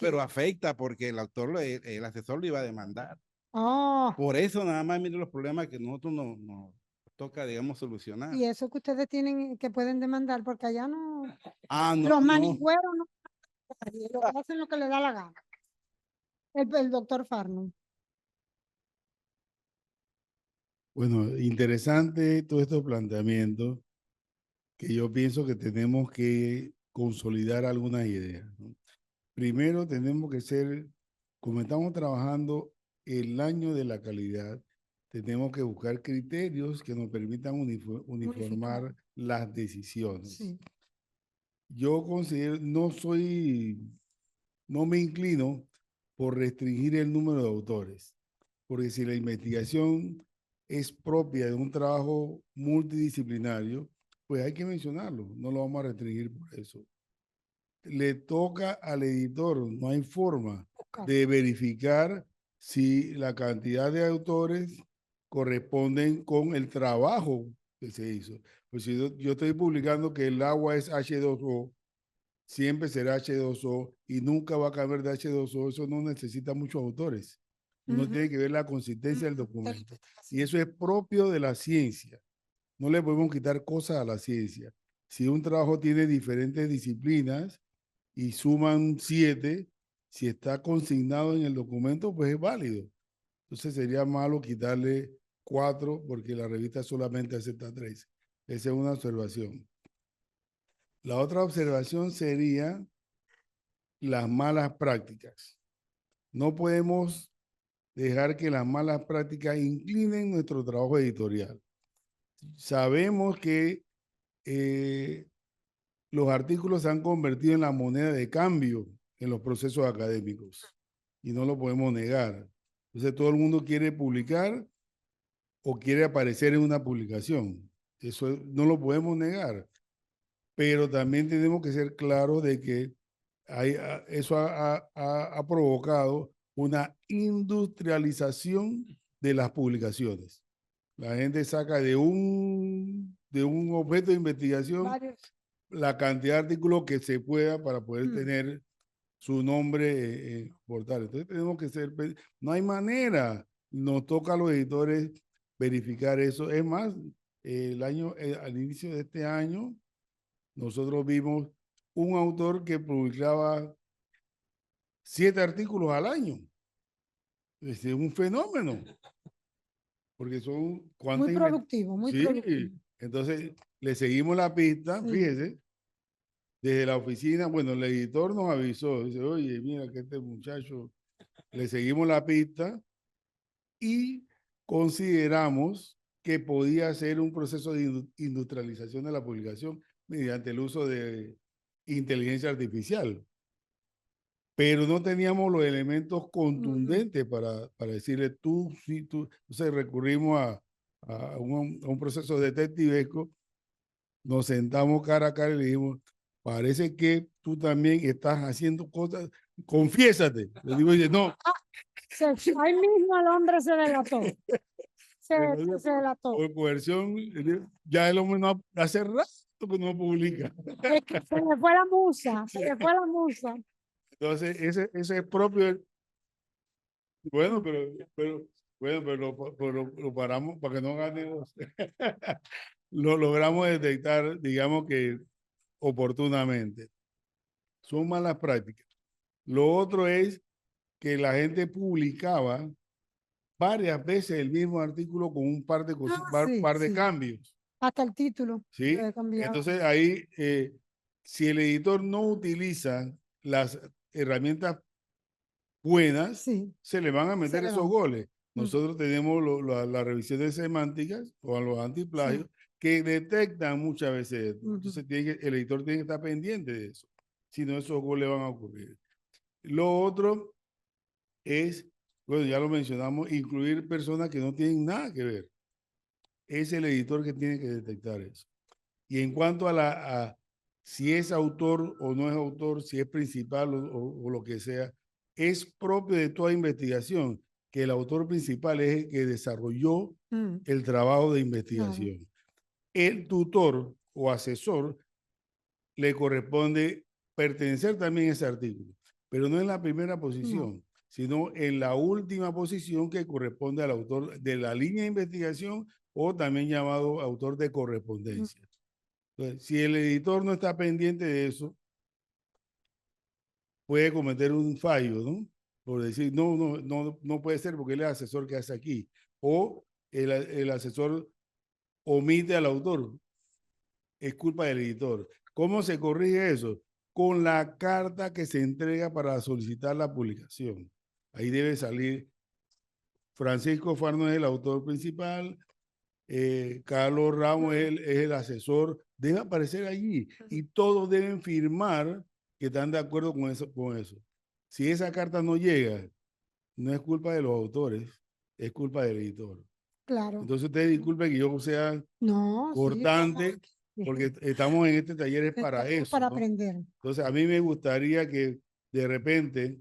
Pero afecta porque el autor, el asesor lo iba a demandar. Oh, Por eso nada más miren los problemas que nosotros nos toca, digamos, solucionar. y eso que ustedes tienen, que pueden demandar, porque allá no, Ah, no, los no. manigüeros no hacen lo que les da la gana. El doctor Farno. Bueno, interesante todos estos planteamientos que yo pienso que tenemos que consolidar algunas ideas, ¿no? Primero tenemos que ser, como estamos trabajando el año de la calidad, tenemos que buscar criterios que nos permitan uniformar las decisiones. Sí. Yo considero, no me inclino por restringir el número de autores, porque si la investigación es propia de un trabajo multidisciplinario, pues hay que mencionarlo, no lo vamos a restringir por eso. Le toca al editor, no hay forma de verificar si la cantidad de autores corresponden con el trabajo que se hizo. Pues si yo estoy publicando que el agua es H2O, siempre será H2O y nunca va a cambiar de H2O, eso no necesita muchos autores. Uno tiene que ver la consistencia del documento. Y eso es propio de la ciencia. No le podemos quitar cosas a la ciencia. Si un trabajo tiene diferentes disciplinas y suman 7, si está consignado en el documento, pues es válido. Entonces sería malo quitarle 4 porque la revista solamente acepta 3. Esa es una observación. La otra observación sería las malas prácticas. No podemos dejar que las malas prácticas inclinen nuestro trabajo editorial. Sabemos que los artículos se han convertido en la moneda de cambio en los procesos académicos y no lo podemos negar. Entonces todo el mundo quiere publicar o quiere aparecer en una publicación. Eso no lo podemos negar. Pero también tenemos que ser claros de que eso ha provocado una industrialización de las publicaciones. La gente saca de un objeto de investigación la cantidad de artículos que se pueda para poder tener su nombre en portal. Entonces tenemos que ser, no hay manera, nos toca a los editores verificar eso. Es más, al inicio de este año, nosotros vimos un autor que publicaba 7 artículos al año. Es un fenómeno. Porque son... Muy productivo, muy productivo. Entonces, le seguimos la pista, fíjese, desde la oficina, bueno, el editor nos avisó, dice, oye, mira que este muchacho, le seguimos la pista y consideramos que podía ser un proceso de industrialización de la publicación mediante el uso de inteligencia artificial. Pero no teníamos los elementos contundentes para decirle tú. Entonces recurrimos a un proceso detectivesco, nos sentamos cara a cara y le dijimos, parece que tú también estás haciendo cosas, confiésate. Le digo, dice, no. Ahí mismo el hombre se delató. Se delató. Por coerción, ya el hombre no hace rato que no publica. Se le fue la musa, se le fue la musa. Entonces, ese es propio. Bueno, pero lo paramos para que no gane. Lo logramos detectar, digamos que oportunamente. Son malas prácticas. Lo otro es que la gente publicaba varias veces el mismo artículo con un par de cositas, de cambios. Hasta el título. ¿Sí? Entonces ahí, si el editor no utiliza las herramientas buenas, se le van a meter esos goles. Nosotros tenemos las revisiones semánticas o los antiplagios que detectan muchas veces esto. Entonces el editor tiene que estar pendiente de eso. Si no, esos goles van a ocurrir. Lo otro es, bueno, ya lo mencionamos, incluir personas que no tienen nada que ver. Es el editor que tiene que detectar eso. Y en cuanto a si es autor o no es autor, si es principal o lo que sea, es propio de toda investigación que el autor principal es el que desarrolló el trabajo de investigación. El tutor o asesor le corresponde pertenecer también a ese artículo, pero no en la primera posición, sino en la última posición que corresponde al autor de la línea de investigación o también llamado autor de correspondencia. Entonces, si el editor no está pendiente de eso, puede cometer un fallo, ¿no? Por decir, no puede ser porque él es el asesor que hace aquí. O el asesor omite al autor. Es culpa del editor. ¿Cómo se corrige eso? Con la carta que se entrega para solicitar la publicación. Ahí debe salir Francisco Farno es el autor principal, Carlos Ramos es el asesor, debe aparecer allí y todos deben firmar que están de acuerdo con eso. Si esa carta no llega, no es culpa de los autores, es culpa del editor. Claro. Entonces ustedes disculpen que yo sea No, sí, cortante, sí. porque estamos en este taller es para Estamos eso, para ¿no? aprender. Entonces a mí me gustaría que de repente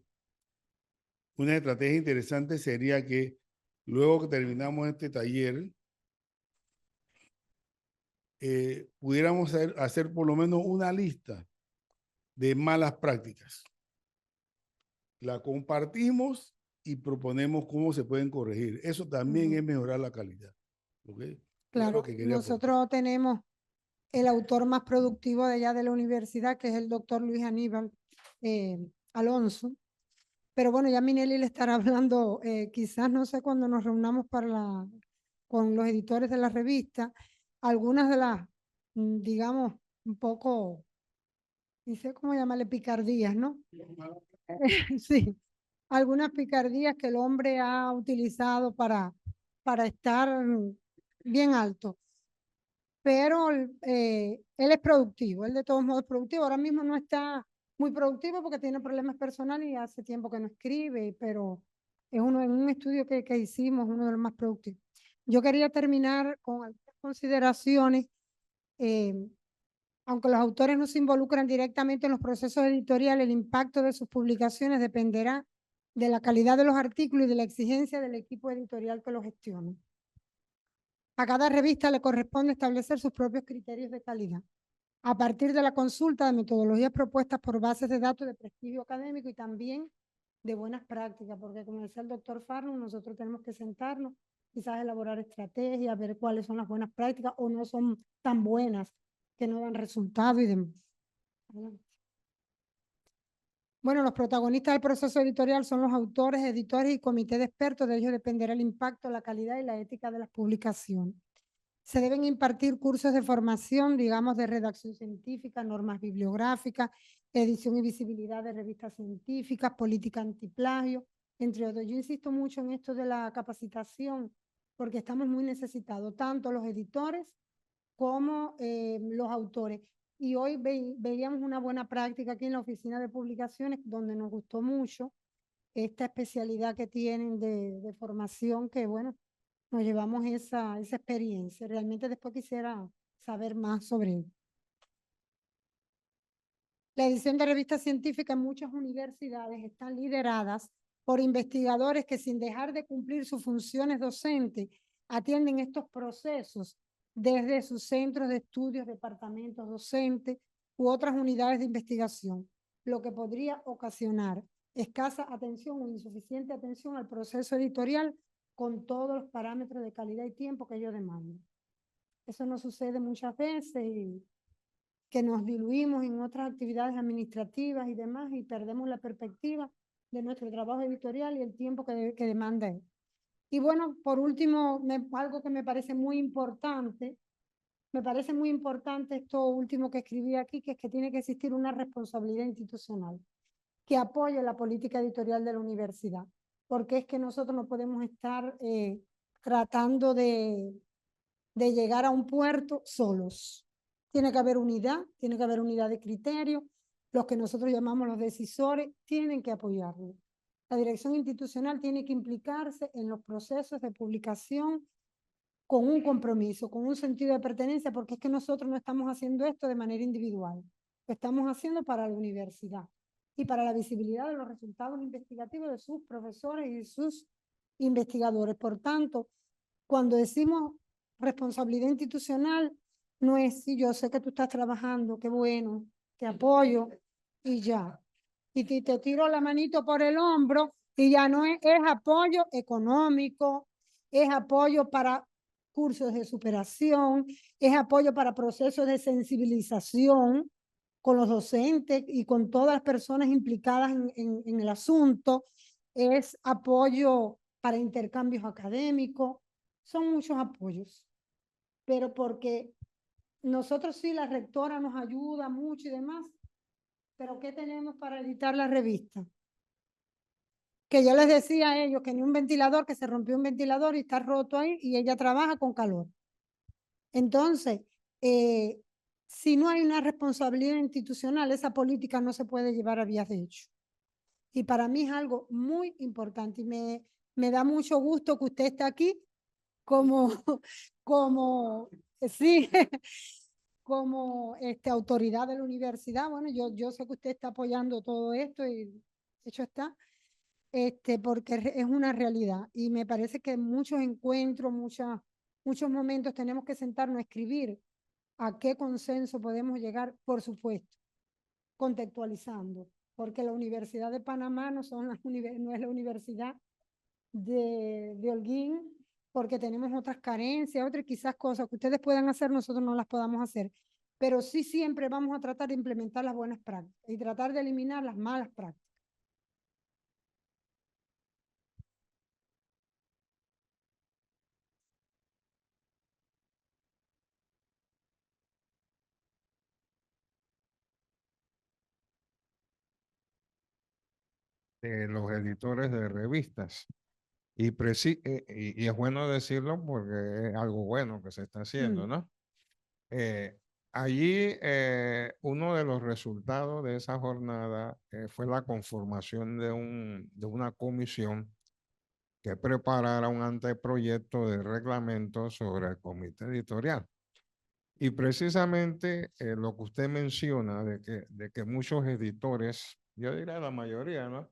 una estrategia interesante sería que luego que terminamos este taller, pudiéramos hacer por lo menos una lista de malas prácticas. La compartimos y proponemos cómo se pueden corregir. Eso también Ujú. es mejorar la calidad. ¿Okay? Claro, Quería aportar. nosotros tenemos el autor más productivo de allá de la universidad, que es el doctor Luis Aníbal Alonso. Pero bueno, ya Minelli le estará hablando, quizás no sé cuando nos reunamos con los editores de la revista, algunas de las, digamos, un poco, no sé cómo llamarle, picardías, ¿no? Sí, algunas picardías que el hombre ha utilizado para estar bien alto. Pero él es productivo, él de todos modos es productivo. Ahora mismo no está muy productivo porque tiene problemas personales y hace tiempo que no escribe, pero es en un estudio que hicimos, uno de los más productivos. Yo quería terminar con algunas consideraciones. Aunque los autores no se involucran directamente en los procesos editoriales, el impacto de sus publicaciones dependerá de la calidad de los artículos y de la exigencia del equipo editorial que los gestiona. A cada revista le corresponde establecer sus propios criterios de calidad, a partir de la consulta de metodologías propuestas por bases de datos de prestigio académico y también de buenas prácticas, porque como decía el doctor Farno, nosotros tenemos que sentarnos, quizás elaborar estrategias, ver cuáles son las buenas prácticas o no son tan buenas, que no dan resultado y demás. Bueno, los protagonistas del proceso editorial son los autores, editores y comité de expertos. De ellos dependerá el impacto, la calidad y la ética de las publicaciones. Se deben impartir cursos de formación, digamos, de redacción científica, normas bibliográficas, edición y visibilidad de revistas científicas, política antiplagio, entre otros. Yo insisto mucho en esto de la capacitación, porque estamos muy necesitados, tanto los editores como los autores. Y hoy veíamos una buena práctica aquí en la oficina de publicaciones, donde nos gustó mucho esta especialidad que tienen de formación, que bueno, nos llevamos esa experiencia. Realmente después quisiera saber más sobre ello. La edición de revistas científicas en muchas universidades están lideradas por investigadores que, sin dejar de cumplir sus funciones docentes, atienden estos procesos desde sus centros de estudios, departamentos docentes u otras unidades de investigación, lo que podría ocasionar escasa atención o insuficiente atención al proceso editorial con todos los parámetros de calidad y tiempo que ello demanda. Eso nos sucede muchas veces y que nos diluimos en otras actividades administrativas y demás y perdemos la perspectiva de nuestro trabajo editorial y el tiempo que demanda él. Y bueno, por último, algo que me parece muy importante esto último que escribí aquí, que es que tiene que existir una responsabilidad institucional que apoye la política editorial de la universidad, porque es que nosotros no podemos estar tratando de llegar a un puerto solos. Tiene que haber unidad de criterio. Los que nosotros llamamos los decisores tienen que apoyarlo. La dirección institucional tiene que implicarse en los procesos de publicación con un compromiso, con un sentido de pertenencia, porque es que nosotros no estamos haciendo esto de manera individual. Lo estamos haciendo para la universidad y para la visibilidad de los resultados investigativos de sus profesores y de sus investigadores. Por tanto, cuando decimos responsabilidad institucional, no es si yo sé que tú estás trabajando, qué bueno, te apoyo y ya. Y te tiro la manito por el hombro y ya no es apoyo económico, es apoyo para cursos de superación, es apoyo para procesos de sensibilización con los docentes y con todas las personas implicadas en el asunto, es apoyo para intercambios académicos, son muchos apoyos, pero porque nosotros sí, la rectora nos ayuda mucho y demás, pero ¿qué tenemos para editar la revista? que yo les decía a ellos que ni un ventilador, que se rompió un ventilador y está roto ahí y ella trabaja con calor. Entonces, si no hay una responsabilidad institucional, esa política no se puede llevar a vías de hecho. Y para mí es algo muy importante y me da mucho gusto que usted esté aquí como, sí, como autoridad de la universidad. Bueno, yo sé que usted está apoyando todo esto y de hecho está, porque es una realidad. Y me parece que en muchos encuentros, muchos momentos tenemos que sentarnos a escribir a qué consenso podemos llegar, por supuesto, contextualizando, porque la Universidad de Panamá no es la Universidad de Holguín, porque tenemos otras carencias, otras quizás cosas que ustedes puedan hacer, nosotros no las podamos hacer, pero sí siempre vamos a tratar de implementar las buenas prácticas y tratar de eliminar las malas prácticas. De los editores de revistas. Y es bueno decirlo porque es algo bueno que se está haciendo, ¿no? Allí uno de los resultados de esa jornada fue la conformación de una comisión que preparara un anteproyecto de reglamento sobre el comité editorial. Y precisamente lo que usted menciona de que muchos editores, yo diría la mayoría, ¿no?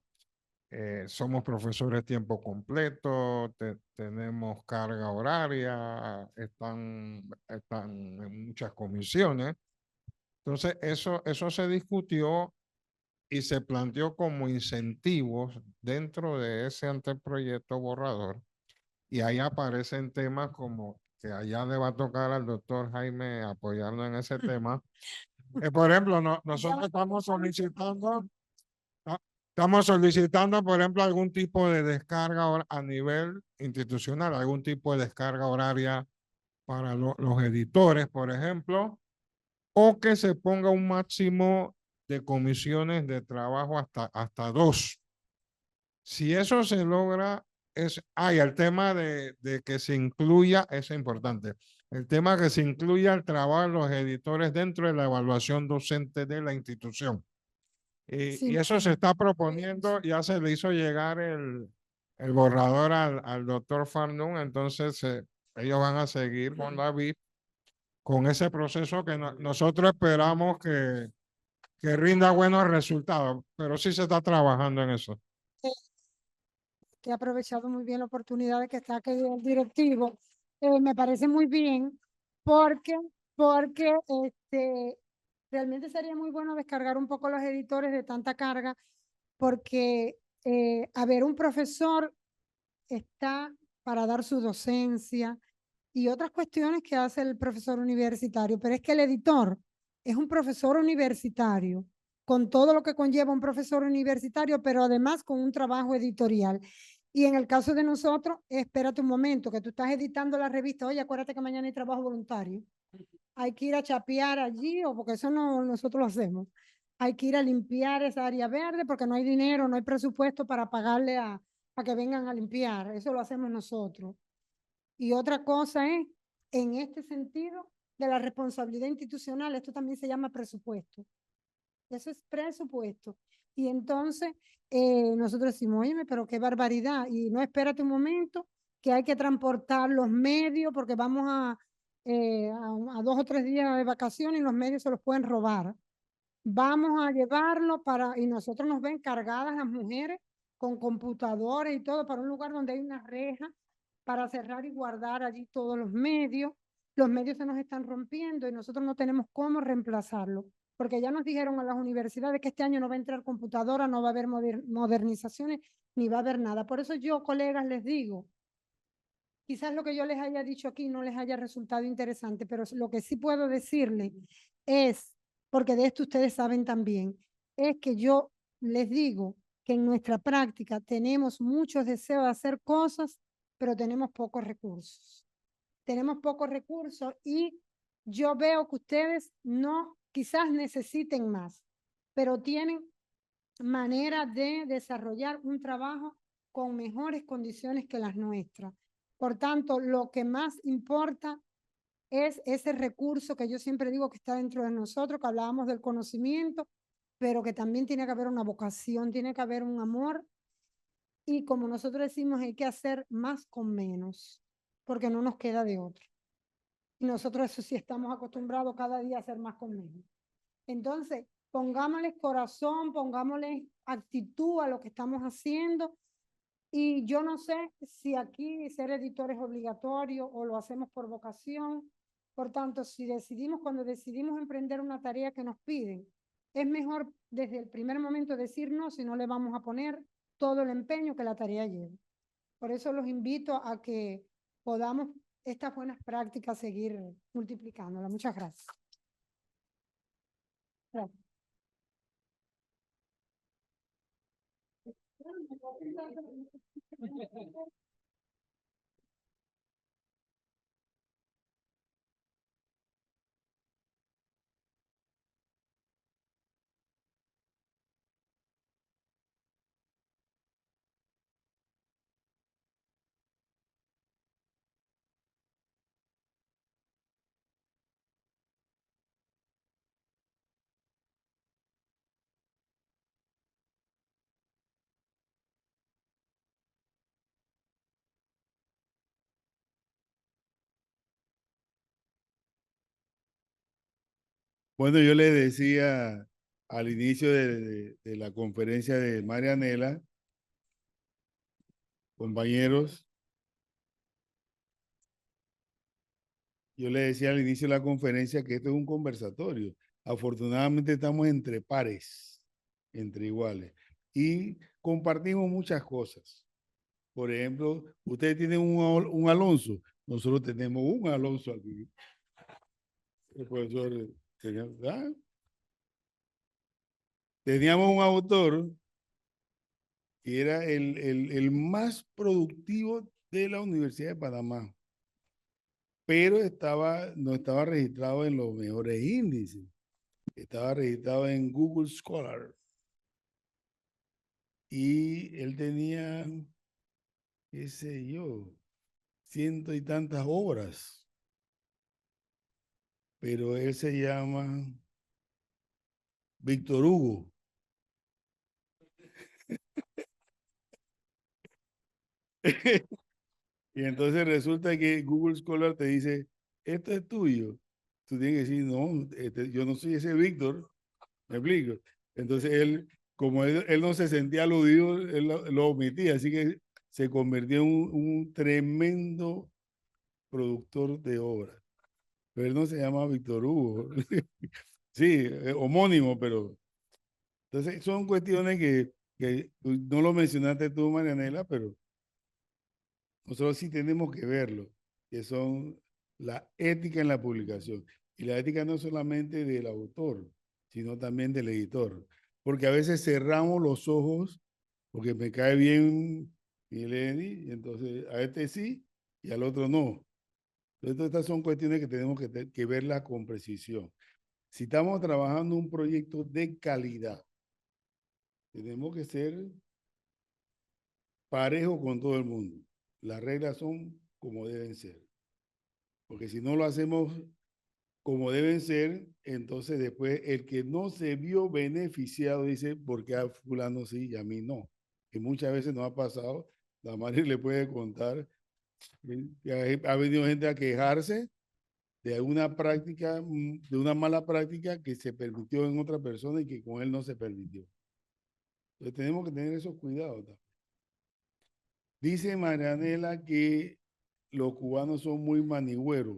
Somos profesores tiempo completo, tenemos carga horaria, están en muchas comisiones. Entonces, eso se discutió y se planteó como incentivos dentro de ese anteproyecto borrador. Y ahí aparecen temas como que allá le va a tocar al doctor Jaime apoyarnos en ese tema. Por ejemplo, nosotros estamos solicitando, por ejemplo, algún tipo de descarga a nivel institucional, algún tipo de descarga horaria para los editores, por ejemplo, o que se ponga un máximo de comisiones de trabajo hasta 2. Si eso se logra, y el tema de que se incluya, eso es importante, el tema que se incluya el trabajo de los editores dentro de la evaluación docente de la institución. Y eso se está proponiendo, ya se le hizo llegar el borrador al doctor Farnum, entonces ellos van a seguir con la VIP, con ese proceso que nosotros esperamos que rinda buenos resultados, pero sí se está trabajando en eso. Que he aprovechado muy bien la oportunidad de que está aquí el directivo. Me parece muy bien porque realmente sería muy bueno descargar un poco los editores de tanta carga, porque, a ver, un profesor está para dar su docencia y otras cuestiones que hace el profesor universitario, pero es que el editor es un profesor universitario, con todo lo que conlleva un profesor universitario, pero además con un trabajo editorial. Y en el caso de nosotros, espérate un momento, que tú estás editando la revista, oye, acuérdate que mañana hay trabajo voluntario. Hay que ir a chapear allí, o porque eso no nosotros lo hacemos. Hay que ir a limpiar esa área verde porque no hay dinero, no hay presupuesto para pagarle a que vengan a limpiar. Eso lo hacemos nosotros. Y otra cosa es, en este sentido de la responsabilidad institucional, esto también se llama presupuesto. Eso es presupuesto. Y entonces nosotros decimos, oye, pero qué barbaridad. Y no, espérate un momento, que hay que transportar los medios porque vamos a 2 o 3 días de vacaciones y los medios se los pueden robar. Vamos a llevarlo y nosotros nos ven cargadas las mujeres con computadores y todo para un lugar donde hay una reja para cerrar y guardar allí todos los medios. Los medios se nos están rompiendo y nosotros no tenemos cómo reemplazarlo, porque ya nos dijeron a las universidades que este año no va a entrar computadora, no va a haber modernizaciones, ni va a haber nada. Por eso yo, colegas, les digo, quizás lo que yo les haya dicho aquí no les haya resultado interesante, pero lo que sí puedo decirles es, porque de esto ustedes saben también, es que yo les digo que en nuestra práctica tenemos muchos deseos de hacer cosas, pero tenemos pocos recursos. Tenemos pocos recursos y yo veo que ustedes no, quizás necesiten más, pero tienen manera de desarrollar un trabajo con mejores condiciones que las nuestras. Por tanto, lo que más importa es ese recurso que yo siempre digo que está dentro de nosotros, que hablábamos del conocimiento, pero que también tiene que haber una vocación, tiene que haber un amor. Y como nosotros decimos, hay que hacer más con menos, porque no nos queda de otro. Y nosotros eso sí estamos acostumbrados cada día a hacer más con menos. Entonces, pongámosle corazón, pongámosle actitud a lo que estamos haciendo. Y yo no sé si aquí ser editor es obligatorio o lo hacemos por vocación. Por tanto, si decidimos, cuando decidimos emprender una tarea que nos piden, es mejor desde el primer momento decir no, si no le vamos a poner todo el empeño que la tarea lleve. Por eso los invito a que podamos estas buenas prácticas seguir multiplicándolas. Muchas gracias. Gracias. Bueno, yo le decía al inicio de la conferencia de Marianela, compañeros, yo le decía al inicio de la conferencia que esto es un conversatorio. Afortunadamente estamos entre pares, entre iguales, y compartimos muchas cosas. Por ejemplo, ustedes tienen un Alonso, nosotros tenemos un Alonso aquí. El profesor, teníamos un autor que era el más productivo de la Universidad de Panamá, pero no estaba registrado en los mejores índices, estaba registrado en Google Scholar. Y él tenía, qué sé yo, 100 y tantas obras, pero él se llama Víctor Hugo. Y entonces resulta que Google Scholar te dice, esto es tuyo. Tú tienes que decir, no, yo no soy ese Víctor. ¿Me explico? Entonces como él no se sentía aludido, él lo omitía, así que se convirtió en un tremendo productor de obras. Pero él no se llama Víctor Hugo. Sí, homónimo, pero... Entonces son cuestiones que no lo mencionaste tú, Marianela, pero nosotros sí tenemos que verlo, que son la ética en la publicación. Y la ética no solamente del autor, sino también del editor. Porque a veces cerramos los ojos porque me cae bien Mileni, y entonces a este sí y al otro no. Entonces estas son cuestiones que tenemos que verlas con precisión. Si estamos trabajando un proyecto de calidad, tenemos que ser parejos con todo el mundo. Las reglas son como deben ser. Porque si no lo hacemos como deben ser, entonces después el que no se vio beneficiado dice, ¿por qué a fulano sí y a mí no? Que muchas veces nos ha pasado, la madre le puede contar, que ha venido gente a quejarse de alguna práctica, de una mala práctica que se permitió en otra persona y que con él no se permitió. Entonces tenemos que tener esos cuidados también. Dice Marianela que los cubanos son muy manigüeros.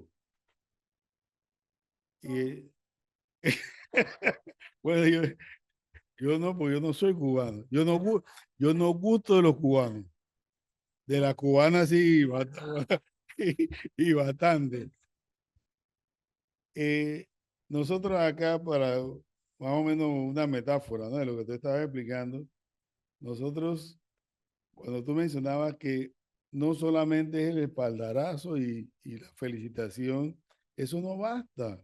Y, bueno, yo no, pues yo no soy cubano. Yo no gusto de los cubanos. De las cubanas sí, y bastante. Nosotros acá, para más o menos una metáfora, ¿no? De lo que tú estabas explicando, nosotros, cuando tú mencionabas que no solamente es el espaldarazo y la felicitación, eso no basta.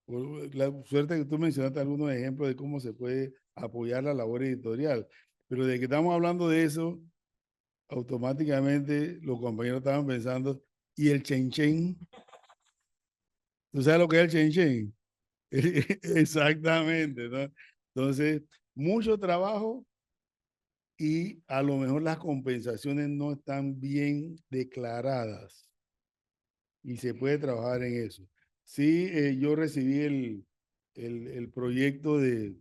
Por la suerte que tú mencionaste algunos ejemplos de cómo se puede apoyar la labor editorial, pero de que estamos hablando de eso, automáticamente los compañeros estaban pensando, ¿y el chen? ¿Tú sabes lo que es el chen? Exactamente, ¿no? Entonces, mucho trabajo y a lo mejor las compensaciones no están bien declaradas y se puede trabajar en eso. Sí, yo recibí el proyecto de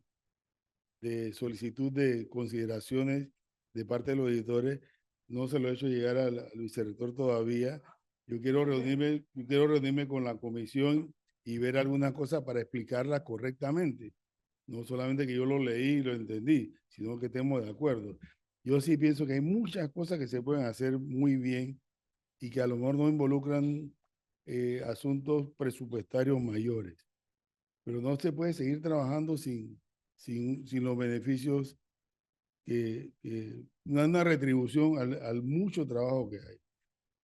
solicitud de consideraciones de parte de los editores. No se lo he hecho llegar al vicerrector todavía. Yo quiero reunirme con la comisión y ver algunas cosas para explicarla correctamente. No solamente que yo lo leí y lo entendí, sino que estemos de acuerdo. Yo sí pienso que hay muchas cosas que se pueden hacer muy bien y que a lo mejor no involucran asuntos presupuestarios mayores. Pero no se puede seguir trabajando sin los beneficios una retribución al mucho trabajo que hay.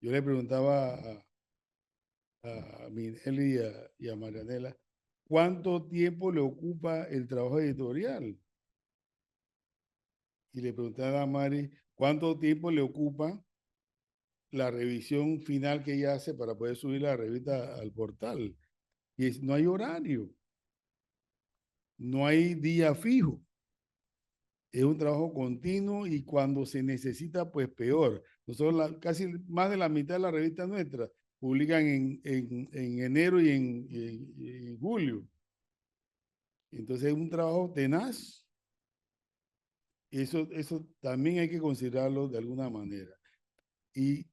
Yo le preguntaba a Minelli y a Marianela, ¿cuánto tiempo le ocupa el trabajo editorial? Y le preguntaba a Mari, ¿cuánto tiempo le ocupa la revisión final que ella hace para poder subir la revista al portal? Y no hay horario, no hay día fijo. Es un trabajo continuo y cuando se necesita, pues peor. Nosotros casi más de la mitad de la revista nuestra publican en enero y en julio. Entonces es un trabajo tenaz. Eso también hay que considerarlo de alguna manera. Y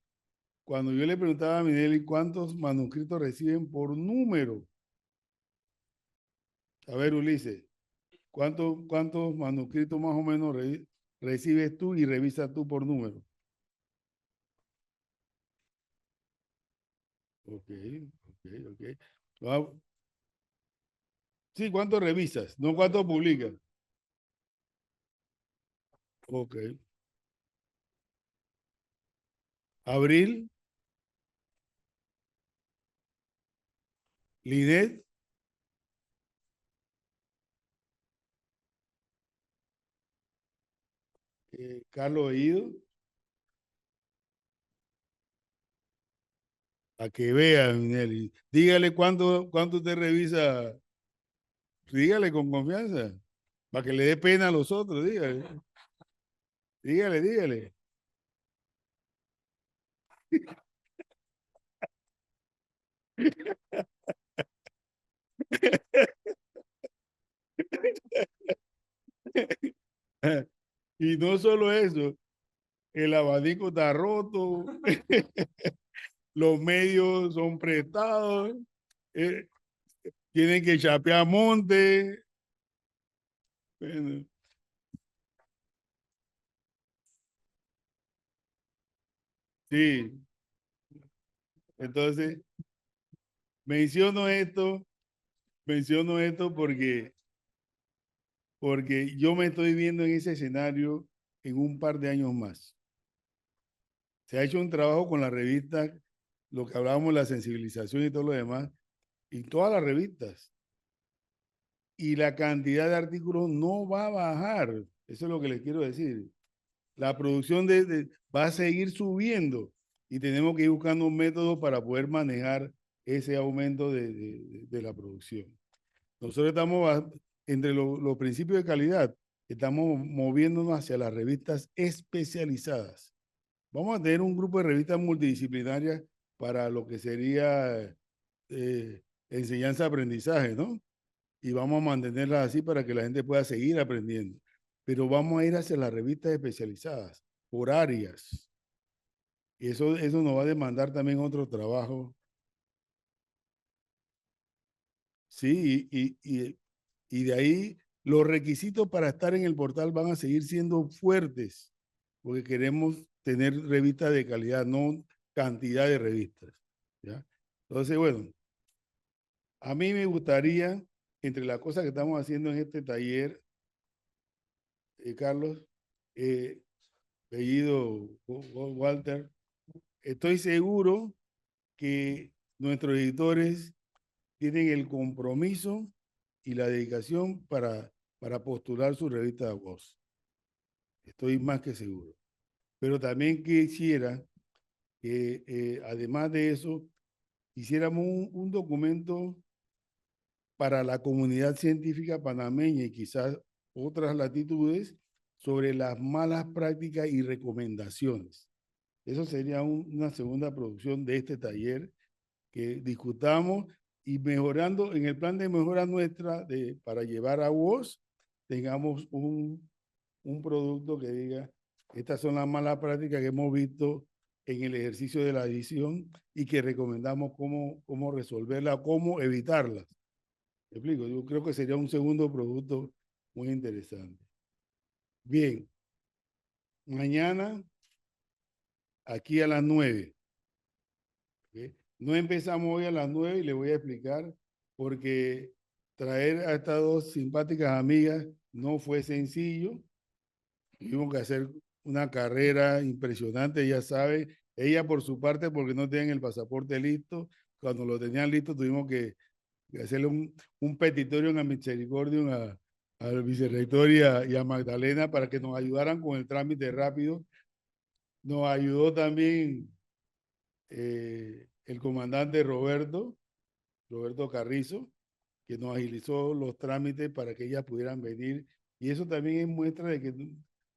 cuando yo le preguntaba a Minelli cuántos manuscritos reciben por número. A ver, Ulises, ¿cuántos manuscritos más o menos recibes tú y revisas tú por número? Ok. Sí, ¿cuánto revisas? No cuánto publicas. Ok. Abril, Linet, Carlos Bellido, a que vea, Minelli. Dígale cuánto usted revisa. Dígale con confianza, para que le dé pena a los otros, dígale. Dígale. Y no solo eso, el abanico está roto, los medios son prestados, tienen que chapear monte. Bueno, sí, entonces menciono esto porque yo me estoy viendo en ese escenario en un par de años más. Se ha hecho un trabajo con la revista, lo que hablábamos, la sensibilización y todo lo demás, y todas las revistas. Y la cantidad de artículos no va a bajar. Eso es lo que les quiero decir. La producción va a seguir subiendo y tenemos que ir buscando un método para poder manejar ese aumento de la producción. Nosotros estamos entre los principios de calidad, estamos moviéndonos hacia las revistas especializadas. Vamos a tener un grupo de revistas multidisciplinarias para lo que sería enseñanza-aprendizaje, ¿no? Y vamos a mantenerlas así para que la gente pueda seguir aprendiendo. Pero vamos a ir hacia las revistas especializadas, por áreas. Y eso nos va a demandar también otro trabajo. Sí, y de ahí los requisitos para estar en el portal van a seguir siendo fuertes, porque queremos tener revistas de calidad, no cantidad de revistas. ¿Ya? Entonces, bueno, a mí me gustaría, entre las cosas que estamos haciendo en este taller, Carlos, Bellido, Walter, estoy seguro que nuestros editores tienen el compromiso y la dedicación para postular su revista de voz. Estoy más que seguro. pero también quisiera que además de eso, hiciéramos un documento para la comunidad científica panameña y quizás otras latitudes sobre las malas prácticas y recomendaciones. Eso sería una segunda producción de este taller que discutamos y mejorando en el plan de mejora nuestra para llevar a WOS, tengamos un producto que diga, estas son las malas prácticas que hemos visto en el ejercicio de la edición y que recomendamos cómo resolverla, cómo evitarlas. ¿Me explico? Yo creo que sería un segundo producto muy interesante. Bien, mañana aquí a las 9. ¿Okay? No empezamos hoy a las 9 y le voy a explicar porque traer a estas dos simpáticas amigas no fue sencillo. Tuvimos que hacer una carrera impresionante, ya sabe. Ella por su parte porque no tenían el pasaporte listo. Cuando lo tenían listo tuvimos que hacerle un petitorio en la Misericordia al vicerrector y a Magdalena para que nos ayudaran con el trámite rápido. Nos ayudó también el comandante Roberto Carrizo, que nos agilizó los trámites para que ellas pudieran venir. Y eso también es muestra de que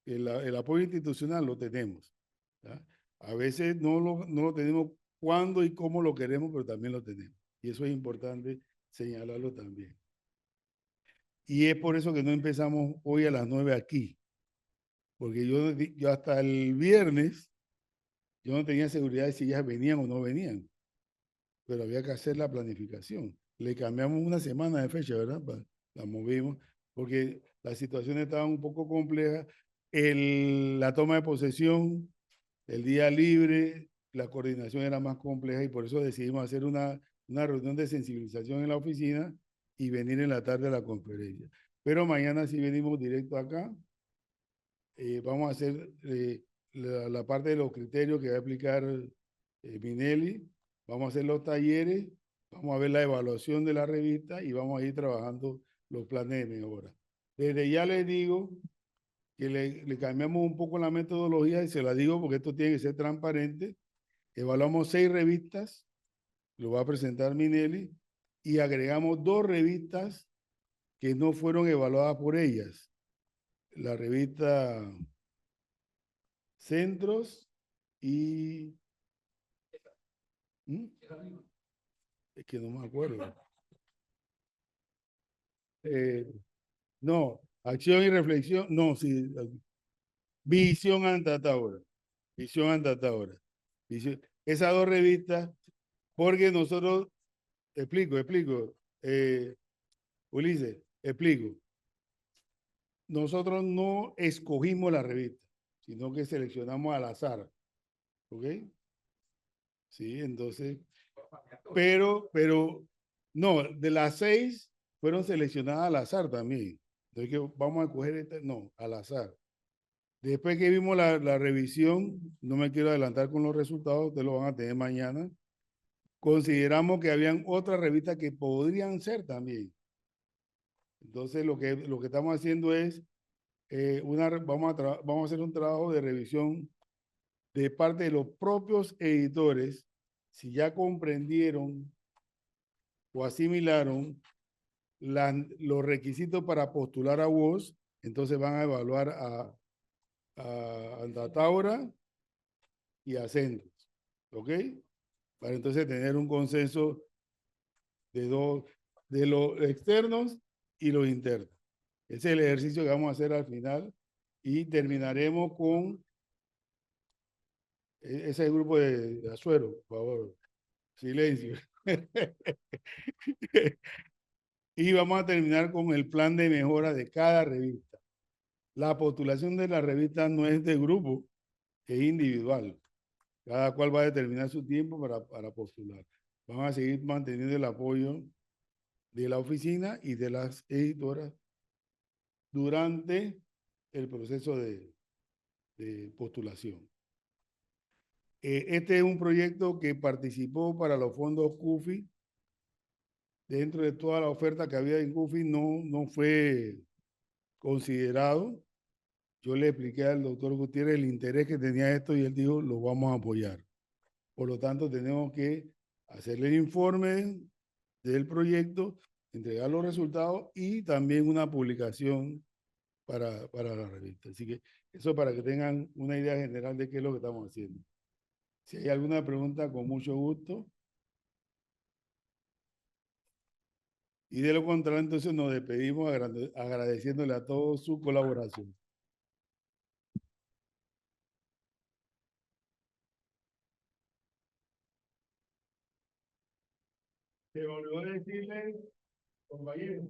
el apoyo institucional lo tenemos. ¿Ya? A veces no lo tenemos cuándo y cómo lo queremos, pero también lo tenemos. Y eso es importante señalarlo también. Y es por eso que no empezamos hoy a las 9 aquí. Porque yo hasta el viernes, yo no tenía seguridad de si ellas venían o no venían. Pero había que hacer la planificación. Le cambiamos una semana de fecha, ¿verdad? La movimos, porque las situaciones estaban un poco complejas. La toma de posesión, el día libre, la coordinación era más compleja y por eso decidimos hacer una reunión de sensibilización en la oficina y venir en la tarde a la conferencia. Pero mañana sí venimos directo acá. Vamos a hacer la parte de los criterios que va a aplicar Minelli. Vamos a hacer los talleres, vamos a ver la evaluación de la revista y vamos a ir trabajando los planes de mejora. Desde ya les digo que le cambiamos un poco la metodología y se la digo porque esto tiene que ser transparente. Evaluamos 6 revistas, lo va a presentar Minelli, y agregamos 2 revistas que no fueron evaluadas por ellas. La revista Centros y... ¿Mm? Es que no me acuerdo. No, Acción y Reflexión, no, sí. Visión Antataura. Visión Antataura. Esas 2 revistas, porque nosotros, explico. Ulises, explico. Nosotros no escogimos la revista, sino que seleccionamos al azar. ¿Ok? Sí, entonces, pero, no, de las 6 fueron seleccionadas al azar también. Entonces, que vamos a coger esta, no, al azar. Después que vimos la revisión, no me quiero adelantar con los resultados, ustedes lo van a tener mañana. Consideramos que habían otras revistas que podrían ser también. Entonces, lo que estamos haciendo es, vamos a hacer un trabajo de revisión de parte de los propios editores, si ya comprendieron o asimilaron los requisitos para postular a WOS, entonces van a evaluar a Antataura y a Centros, ¿ok? Para entonces tener un consenso de los externos y los internos. Ese es el ejercicio que vamos a hacer al final y terminaremos con ese grupo de Azuero, por favor. Silencio. Y vamos a terminar con el plan de mejora de cada revista. La postulación de la revista no es de grupo, es individual. Cada cual va a determinar su tiempo para postular. Vamos a seguir manteniendo el apoyo de la oficina y de las editoras durante el proceso de postulación. Este es un proyecto que participó para los fondos CUFI. Dentro de toda la oferta que había en CUFI no fue considerado. yo le expliqué al doctor Gutiérrez el interés que tenía esto y él dijo, lo vamos a apoyar. Por lo tanto, tenemos que hacerle el informe del proyecto, entregar los resultados y también una publicación para la revista. Así que eso para que tengan una idea general de qué es lo que estamos haciendo. Si hay alguna pregunta, con mucho gusto. Y de lo contrario, entonces nos despedimos agradeciéndole a todos su colaboración. Se me olvidó decirle, compañeros,